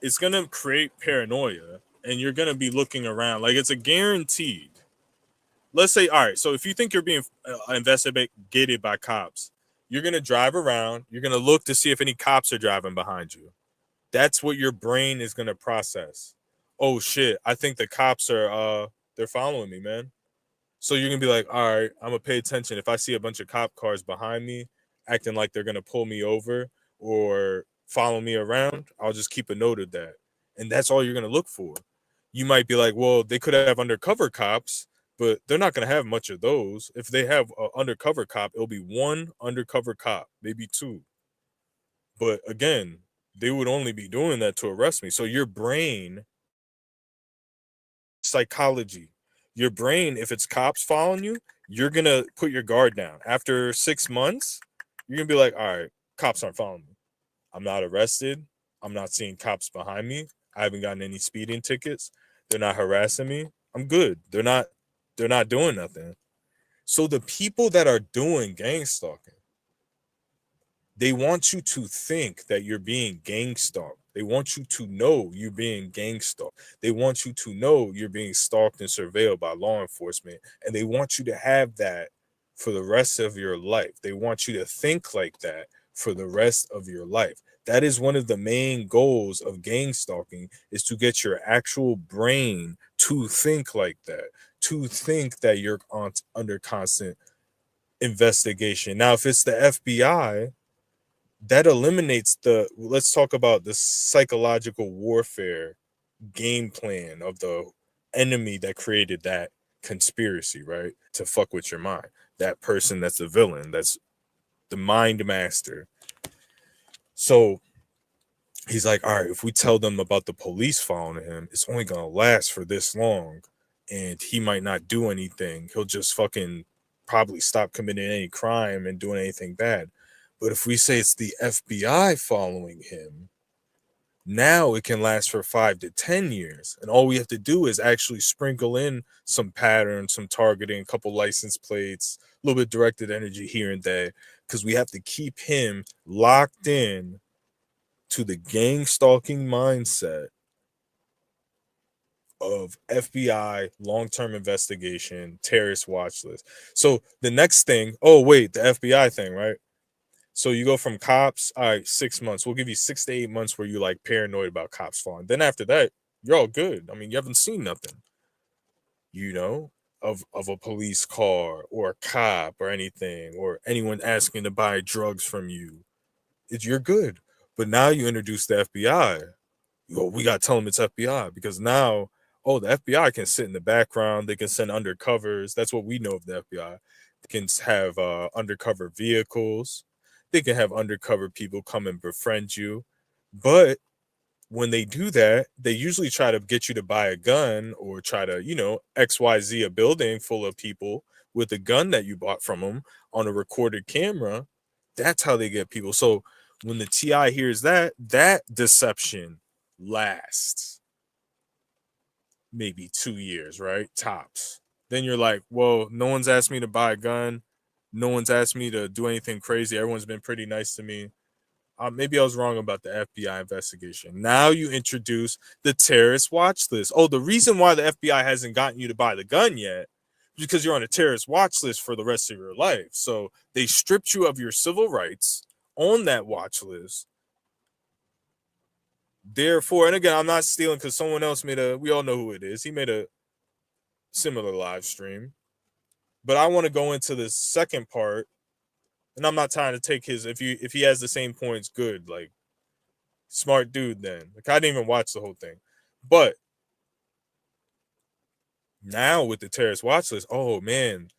it's gonna create paranoia, and you're gonna be looking around like it's a guaranteed. Let's say, all right, so if you think you're being investigated by cops, you're gonna drive around, you're gonna look to see if any cops are driving behind you. That's what your brain is gonna process. Oh shit, I think the cops are they're following me, man. So you're gonna be like, all right, I'm gonna pay attention. If I see a bunch of cop cars behind me acting like they're gonna pull me over or follow me around, I'll just keep a note of that. And that's all you're gonna look for. You might be like, well, they could have undercover cops, but they're not gonna have much of those. If they have an undercover cop, it'll be one undercover cop, maybe two. But again, they would only be doing that to arrest me. So your brain, psychology, your brain, if it's cops following you, you're gonna put your guard down. After 6 months, you're gonna be like, all right, cops aren't following me. I'm not arrested. I'm not seeing cops behind me. I haven't gotten any speeding tickets. They're not harassing me. I'm good. They're not doing nothing. So the people that are doing gang stalking, they want you to think that you're being gang stalked. They want you to know you're being gang stalked. They want you to know you're being stalked and surveilled by law enforcement. And they want you to have that for the rest of your life. They want you to think like that for the rest of your life. That is one of the main goals of gang stalking, is to get your actual brain to think like that, to think that you're under constant investigation. Now, if it's the FBI, that eliminates let's talk about the psychological warfare game plan of the enemy that created that conspiracy, right? To fuck with your mind. That person that's the villain, that's the mind master. So he's like, all right, if we tell them about the police following him, it's only gonna last for this long, and he might not do anything. He'll just fucking probably stop committing any crime and doing anything bad. But if we say it's the FBI following him, now it can last for 5 to 10 years. And all we have to do is actually sprinkle in some patterns, some targeting, a couple license plates, a little bit directed energy here and there, because we have to keep him locked in to the gang stalking mindset of FBI long-term investigation, terrorist watch list. So the next thing, oh wait, the FBI thing, right? So you go from cops, all right, 6 months. We'll give you 6 to 8 months where you're like paranoid about cops falling. Then after that, you're all good. I mean, you haven't seen nothing, you know, of a police car or a cop or anything, or anyone asking to buy drugs from you. You're good. But now you introduce the FBI. Well, we got to tell them it's FBI because now, oh, the FBI can sit in the background. They can send undercovers. That's what we know of the FBI. They can have undercover vehicles. They can have undercover people come and befriend you. But when they do that, they usually try to get you to buy a gun or try to, XYZ a building full of people with a gun that you bought from them on a recorded camera. That's how they get people. So when the TI hears that, that deception lasts maybe 2 years, right? Tops. Then you're like, well, no one's asked me to buy a gun. No one's asked me to do anything crazy. Everyone's been pretty nice to me. Maybe I was wrong about the FBI investigation. Now you introduce the terrorist watch list. Oh, the reason why the FBI hasn't gotten you to buy the gun yet is because you're on a terrorist watch list for the rest of your life. So they stripped you of your civil rights on that watch list. Therefore, and again, I'm not stealing because someone else we all know who it is. He made a similar live stream. But I want to go into the second part, and I'm not trying to take if he has the same points, good. Like, smart dude then. Like, I didn't even watch the whole thing. But now with the terrorist watch list, oh man,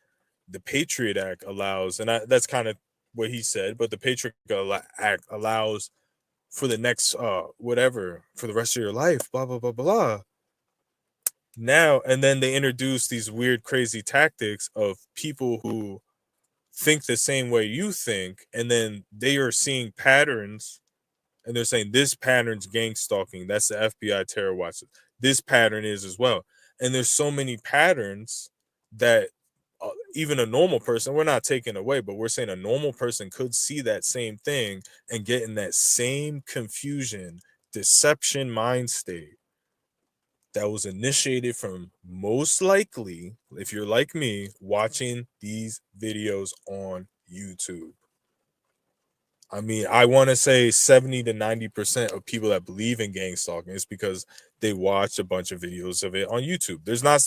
the Patriot Act allows, and that's kind of what he said, but the Patriot Act allows for the next whatever, for the rest of your life, blah blah blah blah. Now and then they introduce these weird crazy tactics of people who think the same way you think, and then they are seeing patterns and they're saying this pattern's gang stalking. That's the FBI terror watch. This pattern is as well. And there's so many patterns that even a normal person, we're not taking away, but we're saying a normal person could see that same thing and get in that same confusion, deception mind state that was initiated from, most likely, if you're like me, watching these videos on YouTube. I mean, I want to say 70 to 90% of people that believe in gang stalking is because they watch a bunch of videos of it on YouTube. There's not,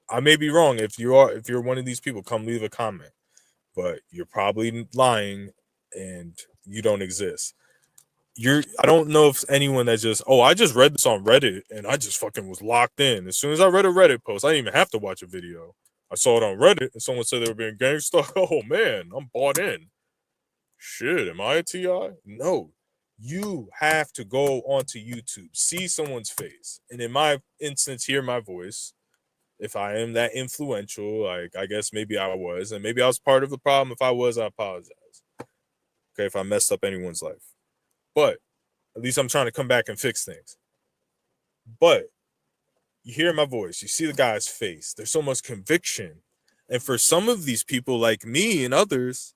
I may be wrong. If you're one of these people, come leave a comment. But you're probably lying and you don't exist. I don't know if anyone that just, oh, I just read this on Reddit and I just fucking was locked in. As soon as I read a Reddit post, I didn't even have to watch a video. I saw it on Reddit and someone said they were being gang stalked. Oh man, I'm bought in. Shit, am I a TI? No. You have to go onto YouTube, see someone's face, and in my instance, hear my voice. If I am that influential, like I guess maybe I was, and maybe I was part of the problem. If I was, I apologize. Okay, if I messed up anyone's life. But at least I'm trying to come back and fix things. But you hear my voice, you see the guy's face. There's so much conviction. And for some of these people like me and others,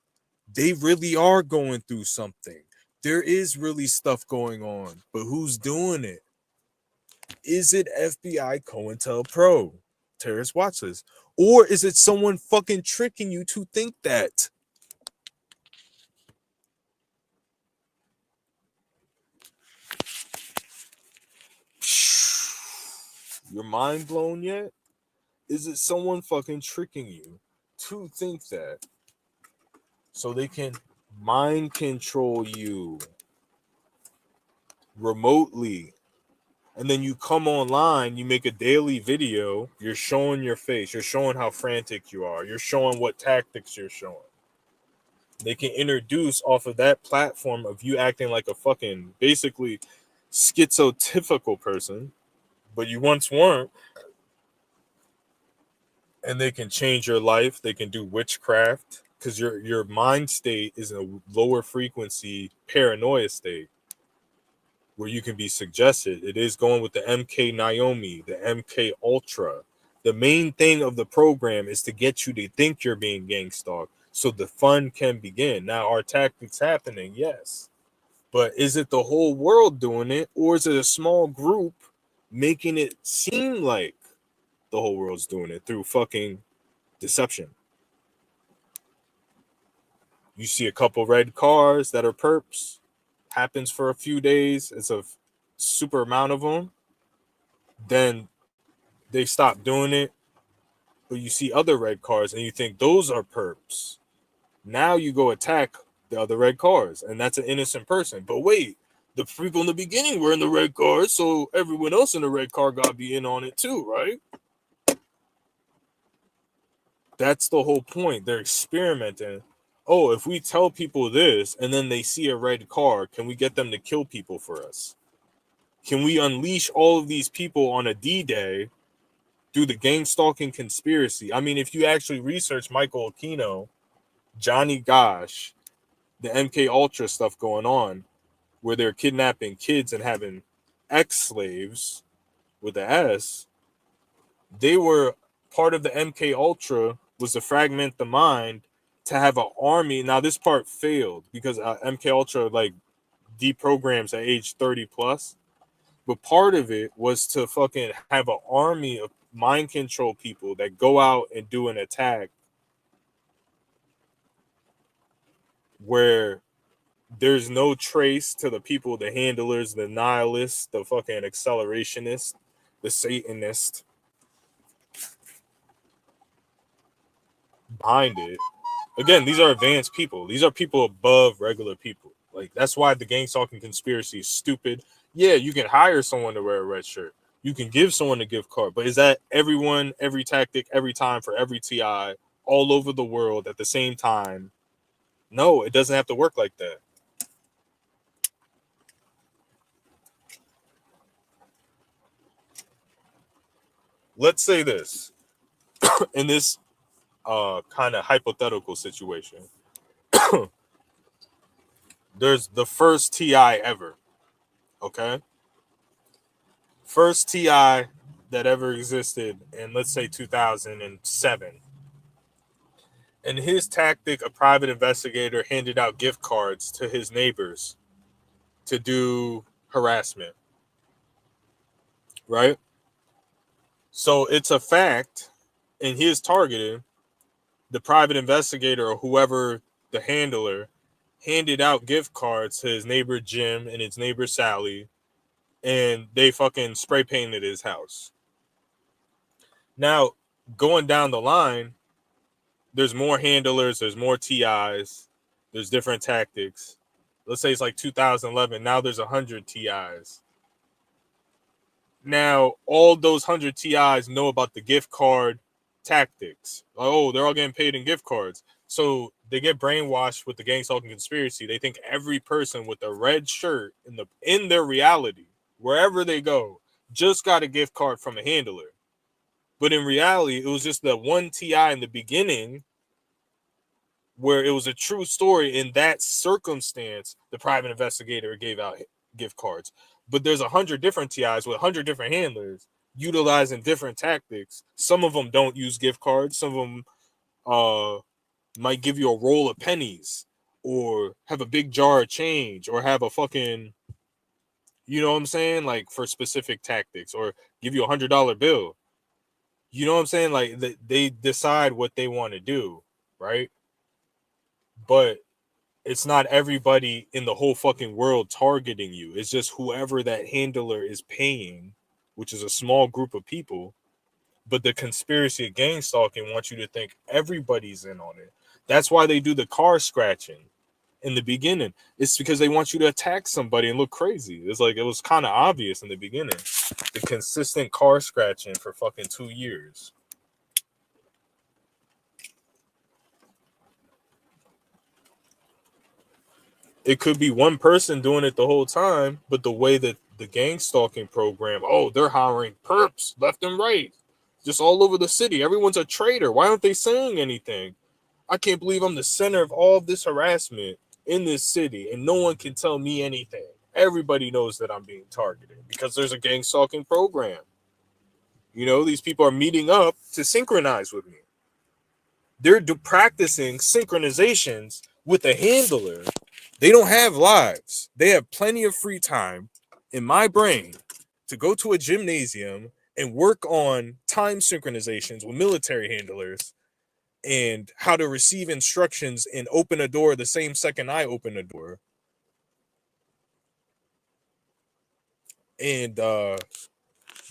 they really are going through something. There is really stuff going on, but who's doing it? Is it FBI COINTELPRO, terrorist watch list? Or is it someone fucking tricking you to think that? Your mind blown yet? Is it someone fucking tricking you to think that so they can mind control you remotely? And then you come online, you make a daily video, you're showing your face, you're showing how frantic you are, you're showing what tactics you're showing. They can introduce off of that platform of you acting like a fucking basically schizotypical person, but you once weren't. And they can change your life. They can do witchcraft because your mind state is a lower frequency paranoia state where you can be suggested. It is going with the MK Naomi, the MK Ultra. The main thing of the program is to get you to think you're being gang stalked so the fun can begin. Now, are tactics happening? Yes. But is it the whole world doing it, or is it a small group making it seem like the whole world's doing it through fucking deception? You see a couple red cars that are perps, happens for a few days, it's a super amount of them, then they stop doing it, but you see other red cars and you think those are perps. Now you go attack the other red cars, and that's an innocent person. But wait, the people in the beginning were in the red cars, so everyone else in the red car got to be in on it too, right? That's the whole point. They're experimenting. Oh, if we tell people this and then they see a red car, can we get them to kill people for us? Can we unleash all of these people on a D-Day through the Gangstalking conspiracy? I mean, if you actually research Michael Aquino, Johnny Gosh, the MK Ultra stuff going on, where they're kidnapping kids and having ex-slaves with the S, they were part of the MK Ultra was to fragment the mind to have an army. Now this part failed because MK Ultra like deprograms at age 30 plus, but part of it was to fucking have an army of mind control people that go out and do an attack where there's no trace to the people, the handlers, the nihilists, the fucking accelerationists, the Satanists behind it. Again, these are advanced people. These are people above regular people. Like, that's why the gang stalking conspiracy is stupid. Yeah, you can hire someone to wear a red shirt. You can give someone a gift card. But is that everyone, every tactic, every time for every TI all over the world at the same time? No, it doesn't have to work like that. Let's say this in this kind of hypothetical situation. There's the first TI ever. Okay. First TI that ever existed in, let's say, 2007. And his tactic, a private investigator handed out gift cards to his neighbors to do harassment. Right? So it's a fact, and he is targeted. The private investigator or whoever the handler handed out gift cards to his neighbor Jim and his neighbor Sally, and they fucking spray painted his house. Now, going down the line, there's more handlers, there's more TIs, there's different tactics. Let's say it's like 2011. Now there's 100 TIs. Now, all those 100 TIs know about the gift card tactics. Oh, they're all getting paid in gift cards. So they get brainwashed with the gang stalking conspiracy. They think every person with a red shirt in their reality, wherever they go, just got a gift card from a handler. But in reality, it was just the one TI in the beginning where it was a true story. In that circumstance, the private investigator gave out gift cards. But there's 100 different TIs with 100 different handlers utilizing different tactics. Some of them don't use gift cards. Some of them might give you a roll of pennies or have a big jar of change or have a fucking, you know what I'm saying? Like for specific tactics, or give you $100 bill. You know what I'm saying? Like they decide what they want to do, right? But it's not everybody in the whole fucking world targeting you. It's just whoever that handler is paying, which is a small group of people. But the conspiracy of gang stalking wants you to think everybody's in on it. That's why they do the car scratching in the beginning. It's because they want you to attack somebody and look crazy. It's like it was kind of obvious in the beginning. The consistent car scratching for fucking 2 years. It could be one person doing it the whole time, but the way that the gang stalking program, oh, they're hiring perps left and right, just all over the city. Everyone's a traitor. Why aren't they saying anything? I can't believe I'm the center of all of this harassment in this city, and no one can tell me anything. Everybody knows that I'm being targeted because there's a gang stalking program. You know, these people are meeting up to synchronize with me. They're practicing synchronizations with a handler They don't have lives. They have plenty of free time in my brain to go to a gymnasium and work on time synchronizations with military handlers and how to receive instructions and open a door the same second I open a door. And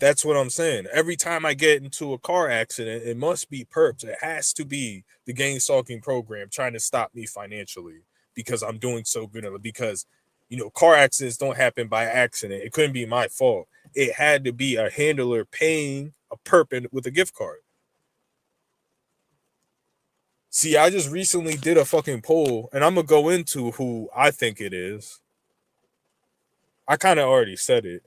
that's what I'm saying. Every time I get into a car accident, it must be perps. It has to be the Gangstalking program trying to stop me financially because I'm doing so good. Because, car accidents don't happen by accident. It couldn't be my fault. It had to be a handler paying a perp with a gift card. See, I just recently did a fucking poll, and I'm going to go into who I think it is. I kind of already said it.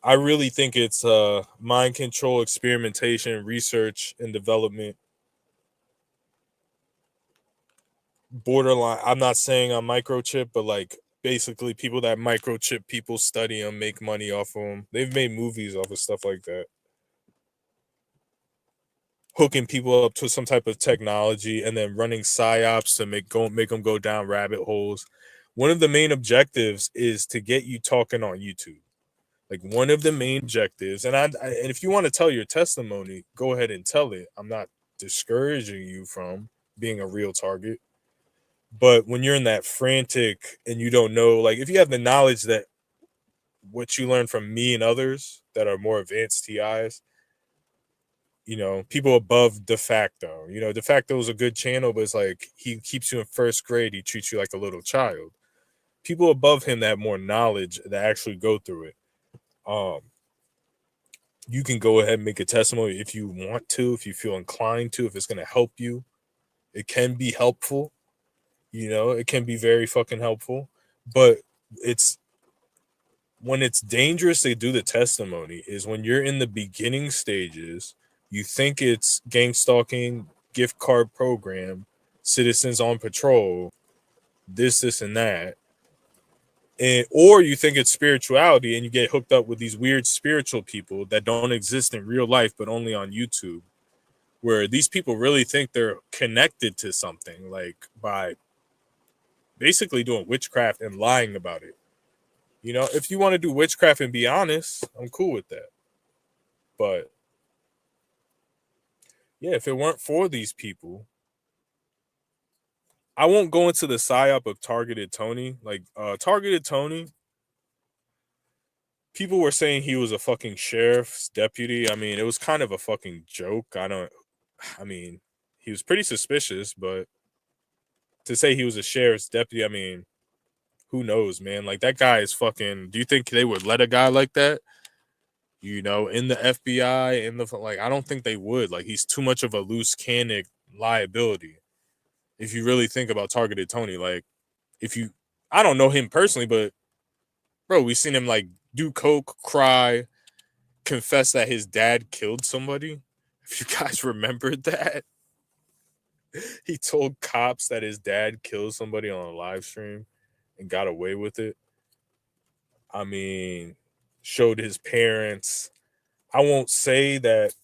I really think it's mind control, experimentation, research, and development. Borderline. I'm not saying I'm microchip, but like basically people that microchip people study them, make money off of them. They've made movies off of stuff like that. Hooking people up to some type of technology and then running psyops to make them go down rabbit holes. One of the main objectives is to get you talking on YouTube. Like one of the main objectives, and if you want to tell your testimony, go ahead and tell it. I'm not discouraging you from being a real target, but when you're in that frantic and you don't know, like if you have the knowledge that what you learn from me and others that are more advanced TIs, people above de facto. De facto is a good channel, but it's like he keeps you in first grade. He treats you like a little child. People above him that have more knowledge that actually go through it. You can go ahead and make a testimony if you want to, if you feel inclined to, if it's going to help you. It can be helpful. It can be very fucking helpful. But it's when it's dangerous to do the testimony is when you're in the beginning stages, you think it's gang stalking, gift card program, citizens on patrol, this, and that. Or you think it's spirituality and you get hooked up with these weird spiritual people that don't exist in real life but only on YouTube, where these people really think they're connected to something, like by basically doing witchcraft and lying about it. If you want to do witchcraft and be honest, I'm cool with that. But yeah, if it weren't for these people, I won't go into the psyop of Targeted Tony. Like Targeted Tony, people were saying he was a fucking sheriff's deputy. I mean, it was kind of a fucking joke. I mean, he was pretty suspicious, but to say he was a sheriff's deputy, I mean, who knows, man? Like that guy is fucking. Do you think they would let a guy like that? In the FBI, I don't think they would. Like he's too much of a loose cannon liability. If you really think about Targeted Tony, like I don't know him personally, but bro, we've seen him like do coke, cry, confess that his dad killed somebody. If you guys remembered that, he told cops that his dad killed somebody on a live stream and got away with it. I mean, showed his parents. I won't say that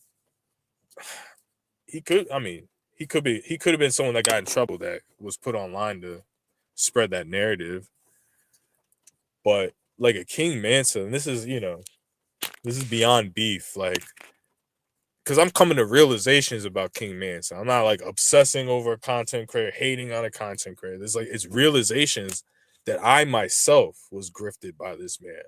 he could. I mean, he could be. He could have been someone that got in trouble that was put online to spread that narrative. But like a King Manson, this is beyond beef. Like, because I'm coming to realizations about King Manson. I'm not like obsessing over a content creator, hating on a content creator. It's realizations that I myself was grifted by this man.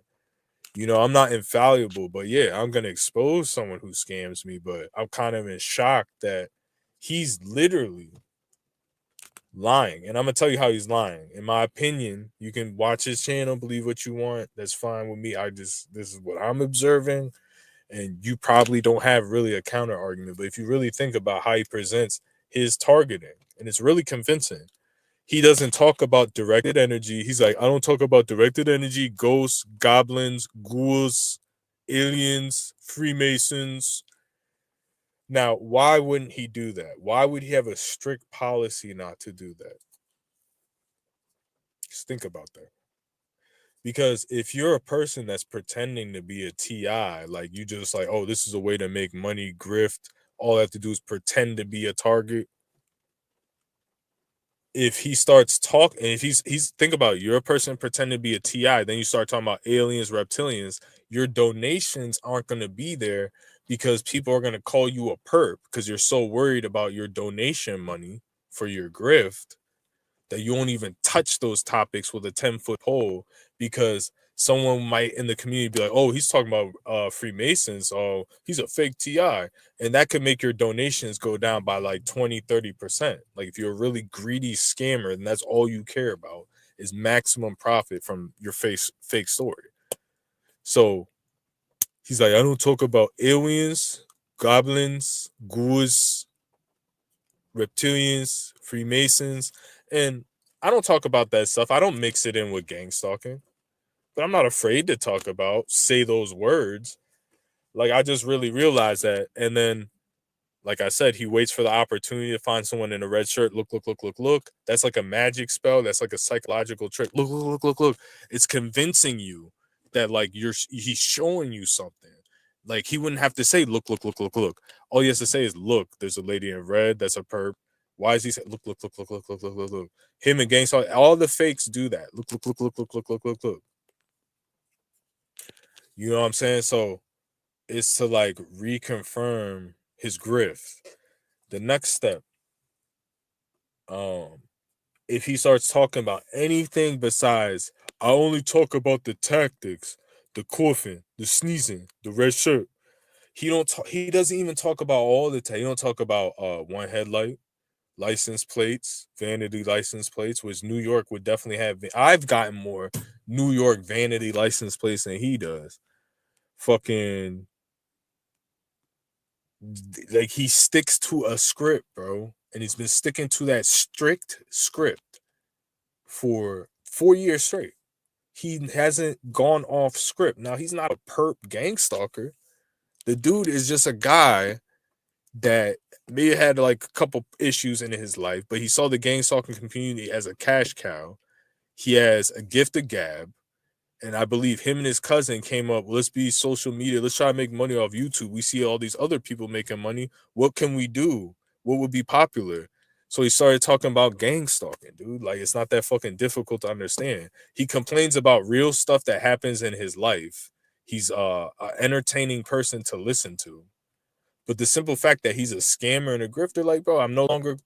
I'm not infallible, but yeah, I'm gonna expose someone who scams me. But I'm kind of in shock that he's literally lying, and I'm gonna tell you how he's lying. In my opinion, you can watch his channel, believe what you want. That's fine with me. This is what I'm observing, and you probably don't have really a counter argument. But if you really think about how he presents his targeting, and it's really convincing. He doesn't talk about directed energy. He's like, I don't talk about directed energy, ghosts, goblins, ghouls, aliens, Freemasons. Now, why wouldn't he do that? Why would he have a strict policy not to do that? Just think about that. Because if you're a person that's pretending to be a TI, like you just like, oh, this is a way to make money, grift, all I have to do is pretend to be a target. if he starts talking, and if he's think about it, you're a person pretending to be a TI, then you start talking about aliens, reptilians, your donations aren't going to be there because people are going to call you a perp because you're so worried about your donation money for your grift that you won't even touch those topics with a 10-foot pole because someone might in the community be like, oh, he's talking about Freemasons. Oh, he's a fake TI. And that could make your donations go down by like 20-30%. Like if you're a really greedy scammer and that's all you care about is maximum profit from your fake story. So he's like, I don't talk about aliens, goblins, ghouls, reptilians, Freemasons, and I don't talk about that stuff. I don't mix it in with gang stalking, but I'm not afraid to talk about, say those words. Like I just really realized that. And then, like I said, he waits for the opportunity to find someone in a red shirt. Look, look, look, look, look. That's like a magic spell. That's like a psychological trick. Look, look, look, look, look. It's convincing you that like he's showing you something. Like he wouldn't have to say look, look, look, look, look. All he has to say is look. There's a lady in red. That's a perp. Why is he saying look, look, look, look, look, look, look, look, look? Him and Gangstar, all the fakes do that. Look, look, look, look, look, look, look, look, look. You know what I'm saying? So it's to like reconfirm his grift. The next step, um, if he starts talking about anything besides, I only talk about the tactics, the coughing, the sneezing, the red shirt. He doesn't even talk about all the time. He don't talk about one headlight, license plates, vanity license plates, which New York would definitely have. I've gotten more New York vanity license plates than he does. Fucking like he sticks to a script, bro, and he's been sticking to that strict script for 4 years straight. He hasn't gone off script. Now he's not a perp gang stalker. The dude is just a guy that may have had like a couple issues in his life, but he saw the gang stalking community as a cash cow. He has a gift of gab, and I believe him and his cousin came up. Let's be social media. Let's try to make money off YouTube. We see all these other people making money. What can we do? What would be popular? So he started talking about gang stalking, dude. Like it's not that fucking difficult to understand. He complains about real stuff that happens in his life. He's an entertaining person to listen to. But the simple fact that he's a scammer and a grifter, like, bro, I'm no longer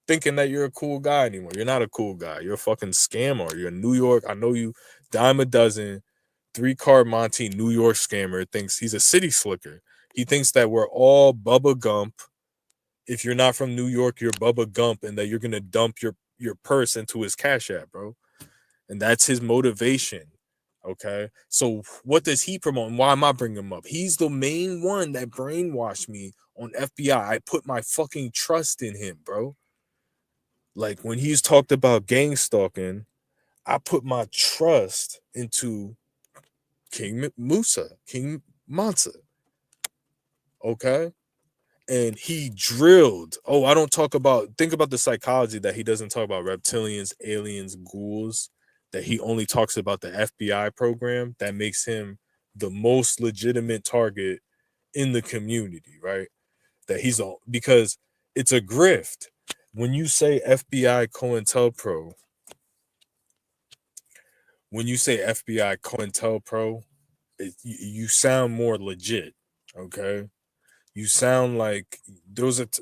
thinking that you're a cool guy anymore. You're not a cool guy. You're a fucking scammer. You're in New York. I know you dime a dozen, 3-card Monty New York scammer thinks he's a city slicker. He thinks that we're all Bubba Gump. If you're not from New York, you're Bubba Gump, and that you're gonna dump your purse into his Cash App, bro. And that's his motivation. Okay. So what does he promote? And why am I bringing him up? He's the main one that brainwashed me on FBI. I put my fucking trust in him, bro. Like when he's talked about gang stalking, I put my trust into King Mansa. Okay. And he drilled. Oh, I don't talk about, think about the psychology that he doesn't talk about reptilians, aliens, ghouls, that he only talks about the FBI program that makes him the most legitimate target in the community, right? That he's all because it's a grift. When you say FBI COINTELPRO, when you say FBI COINTELPRO, you sound more legit, okay? You sound like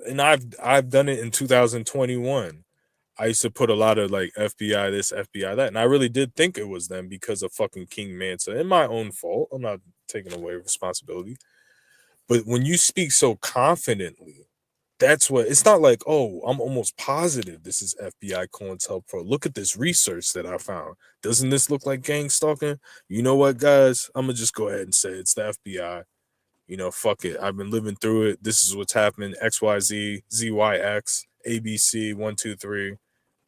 and I've done it in 2021. I used to put a lot of like FBI this, FBI that, and I really did think it was them because of fucking King Mansa, and my own fault. I'm not taking away responsibility, but when you speak so confidently, that's what it's not like. Oh, I'm almost positive this is FBI COINTELPRO. Look at this research that I found. Doesn't this look like gang stalking? You know what, guys? I'm gonna just go ahead and say it's the FBI. You know, fuck it. I've been living through it. This is what's happening. XYZ, ZYX, ABC, 123.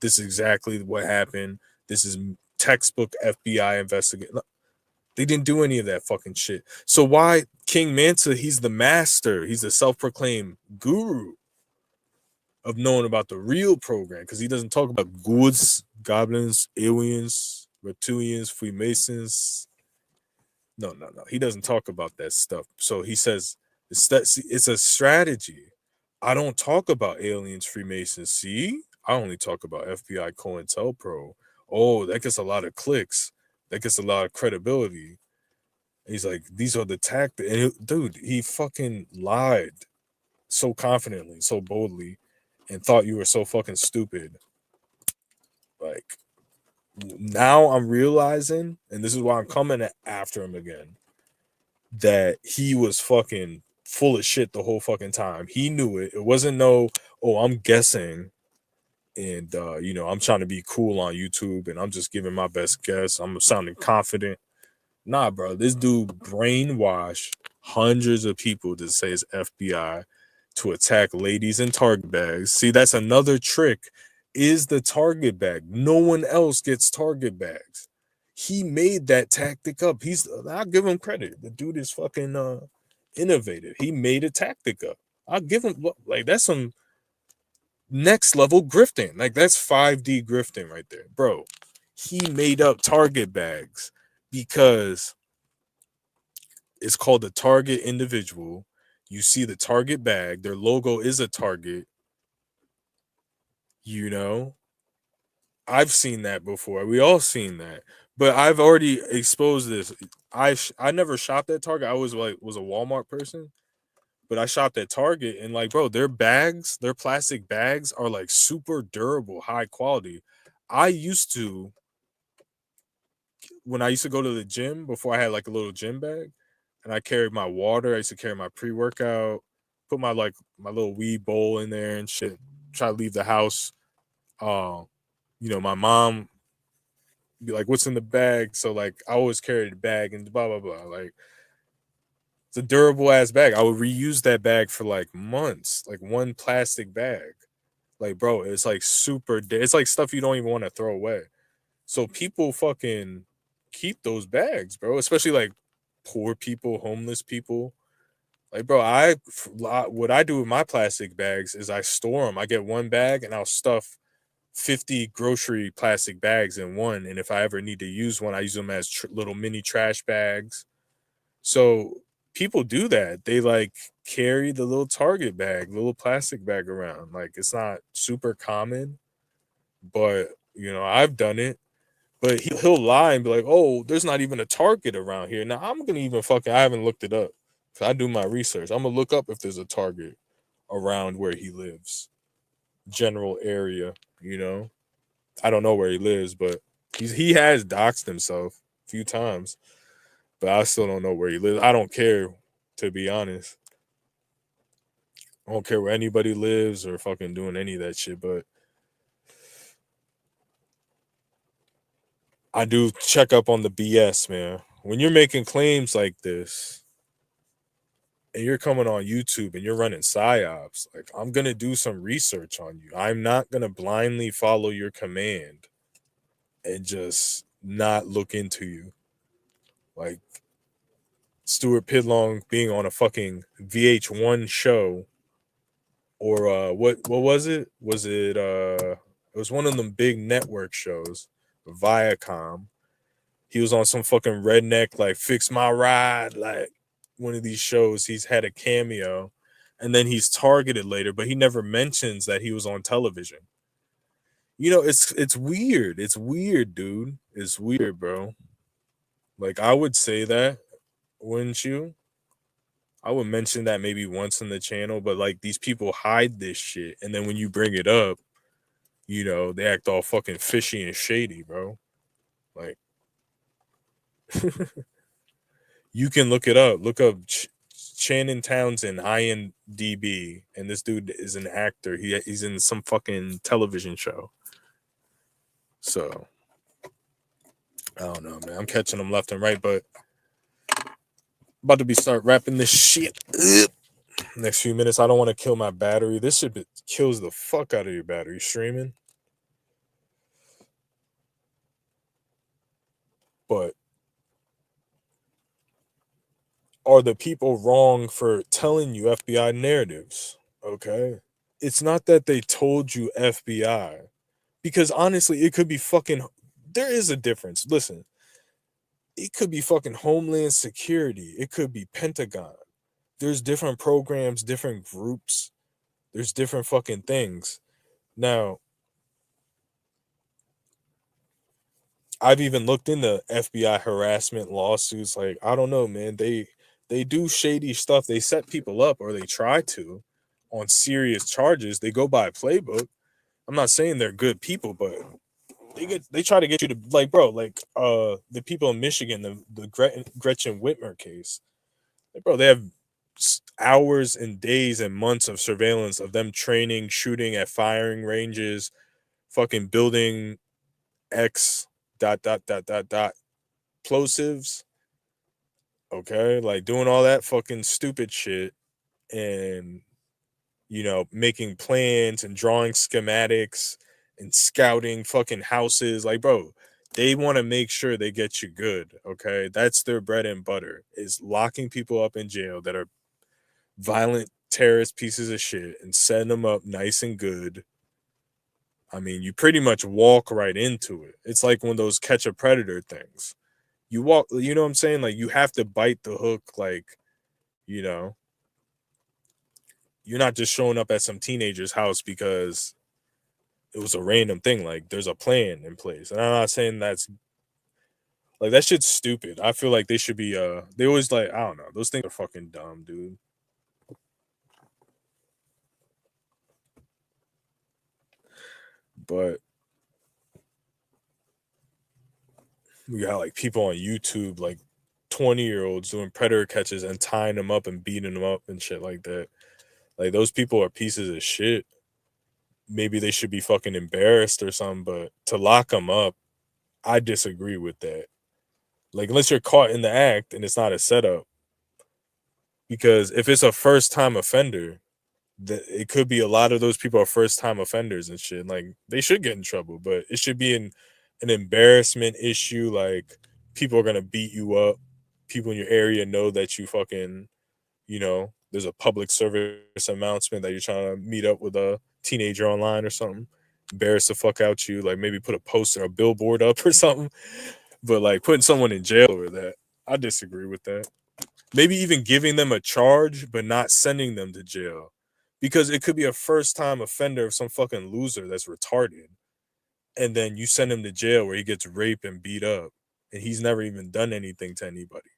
This is exactly what happened. This is textbook FBI investigation. They didn't do any of that fucking shit. So why King Mansa? He's the master. He's the self-proclaimed guru of knowing about the real program because he doesn't talk about ghouls, goblins, aliens, reptilians, Freemasons. No, no, no. He doesn't talk about that stuff. So he says it's a strategy. I don't talk about aliens, Freemasons. See, I only talk about FBI COINTELPRO. Oh, that gets a lot of clicks. That gets a lot of credibility. He's like, these are the tactics. Dude, he fucking lied so confidently, so boldly, and thought you were so fucking stupid. Like, now I'm realizing, and this is why I'm coming after him again, that he was fucking full of shit the whole fucking time. He knew it. It wasn't no, oh, I'm guessing, and I'm trying to be cool on YouTube, and I'm just giving my best guess. I'm sounding confident. Nah, bro, this dude brainwashed hundreds of people to say it's FBI to attack ladies in Target bags. See, that's another trick. Is the Target bag? No one else gets Target bags. He made that tactic up. I'll give him credit. The dude is fucking innovative. He made a tactic up. I'll give him like that's some next level grifting. Like that's 5D grifting right there, bro. He made up Target bags because it's called the Target individual. You see the Target bag. Their logo is a Target. You know, I've seen that before. We all seen that. But I've already exposed this. I never shopped at Target. I was a Walmart person, but I shopped at Target and like, bro, their bags, their plastic bags are like super durable, high quality. I used to when I used to go to the gym before I had like a little gym bag, and I carried my water. I used to carry my pre-workout, put my little weed bowl in there and shit. Try to leave the house. Um, my mom be like, "What's in the bag?" So like, I always carried a bag and blah blah blah. Like, it's a durable ass bag. I would reuse that bag for like months. Like one plastic bag. Like, bro, it's like it's like stuff you don't even want to throw away. So people fucking keep those bags, bro. Especially like poor people, homeless people. Like, bro, what I do with my plastic bags is I store them. I get one bag and I'll stuff 50 grocery plastic bags in one. And if I ever need to use one, I use them as little mini trash bags. So people do that. They like carry the little Target bag, little plastic bag around. Like it's not super common, but I've done it. But he'll lie and be like, "Oh, there's not even a Target around here." Now I'm gonna even I haven't looked it up. I do my research. I'm gonna look up if there's a Target around where he lives, general area. I don't know where he lives, but he has doxed himself a few times. But I still don't know where he lives. I don't care, to be honest. I don't care where anybody lives or fucking doing any of that shit. But I do check up on the BS, man. When you're making claims like this, and you're coming on YouTube and you're running psyops, like I'm gonna do some research on you. I'm not gonna blindly follow your command and just not look into you. Like Stuart Pidlong being on a fucking VH1 show, or what was it? It was one of them big network shows, Viacom. He was on some fucking redneck like Fix My Ride, like one of these shows. He's had a cameo, and then he's targeted later, but he never mentions that he was on television. It's weird. It's weird, dude. It's weird, bro. Like I would say that, wouldn't you? I would mention that maybe once in the channel, but like these people hide this shit, and then when you bring it up, they act all fucking fishy and shady, bro. Like you can look it up. Look up Shannon Townsend IMDb, and this dude is an actor. He's in some fucking television show. So I don't know, man. I'm catching them left and right, but about to start wrapping this shit up. Next few minutes. I don't want to kill my battery. This shit kills the fuck out of your battery streaming. But are the people wrong for telling you FBI narratives? Okay. It's not that they told you FBI. Because honestly, it could be fucking. There is a difference. Listen, it could be fucking Homeland Security. It could be Pentagon. There's different programs, different groups. There's different fucking things. Now, I've even looked into FBI harassment lawsuits. Like, I don't know, man. They do shady stuff. They set people up, or they try to, on serious charges. They go by a playbook. I'm not saying they're good people, but they try to get you to, like, bro, like the people in Michigan, the Gretchen Whitmer case. Like, bro, they have hours and days and months of surveillance of them training, shooting at firing ranges, fucking building X dot plosives. Okay, like doing all that fucking stupid shit, and making plans and drawing schematics and scouting fucking houses. Like, bro, they want to make sure they get you good. Okay, that's their bread and butter, is locking people up in jail that are violent terrorist pieces of shit and setting them up nice and good. I mean, you pretty much walk right into it. It's like one of those catch a predator things. You walk, you know what I'm saying? Like, you have to bite the hook. Like, you know, you're not just showing up at some teenager's house because it was a random thing. Like, there's a plan in place. And I'm not saying that's like, that shit's stupid. I feel like they should be they always, like, I don't know, those things are fucking dumb, dude. But we got like people on YouTube, like 20-year-olds doing predator catches and tying them up and beating them up and shit like that. Like, those people are pieces of shit. Maybe they should be fucking embarrassed or something, but to lock them up, I disagree with that. Like, unless you're caught in the act and it's not a setup. Because if it's a first time offender, it could be a lot of those people are first time offenders and shit. Like, they should get in trouble, but it should be an embarrassment issue. Like, people are gonna beat you up. People in your area know that you fucking, there's a public service announcement that you're trying to meet up with a teenager online or something. Embarrass the fuck out you. Like, maybe put a poster, a billboard up or something. But like, putting someone in jail over that, I disagree with that. Maybe even giving them a charge, but not sending them to jail. Because it could be a first time offender of some fucking loser that's retarded. And then you send him to jail where he gets raped and beat up. And he's never even done anything to anybody.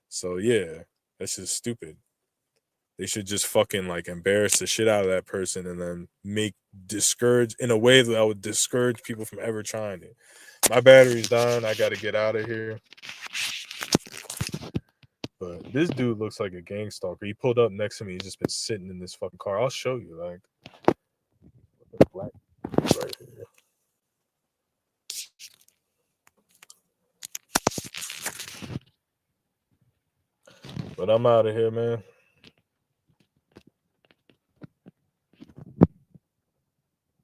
So yeah, that's just stupid. They should just fucking like embarrass the shit out of that person and then make discourage in a way that would discourage people from ever trying it. My battery's dying. I gotta get out of here. But this dude looks like a gang stalker. He pulled up next to me. He's just been sitting in this fucking car. I'll show you, like, black right here. But I'm out of here, man.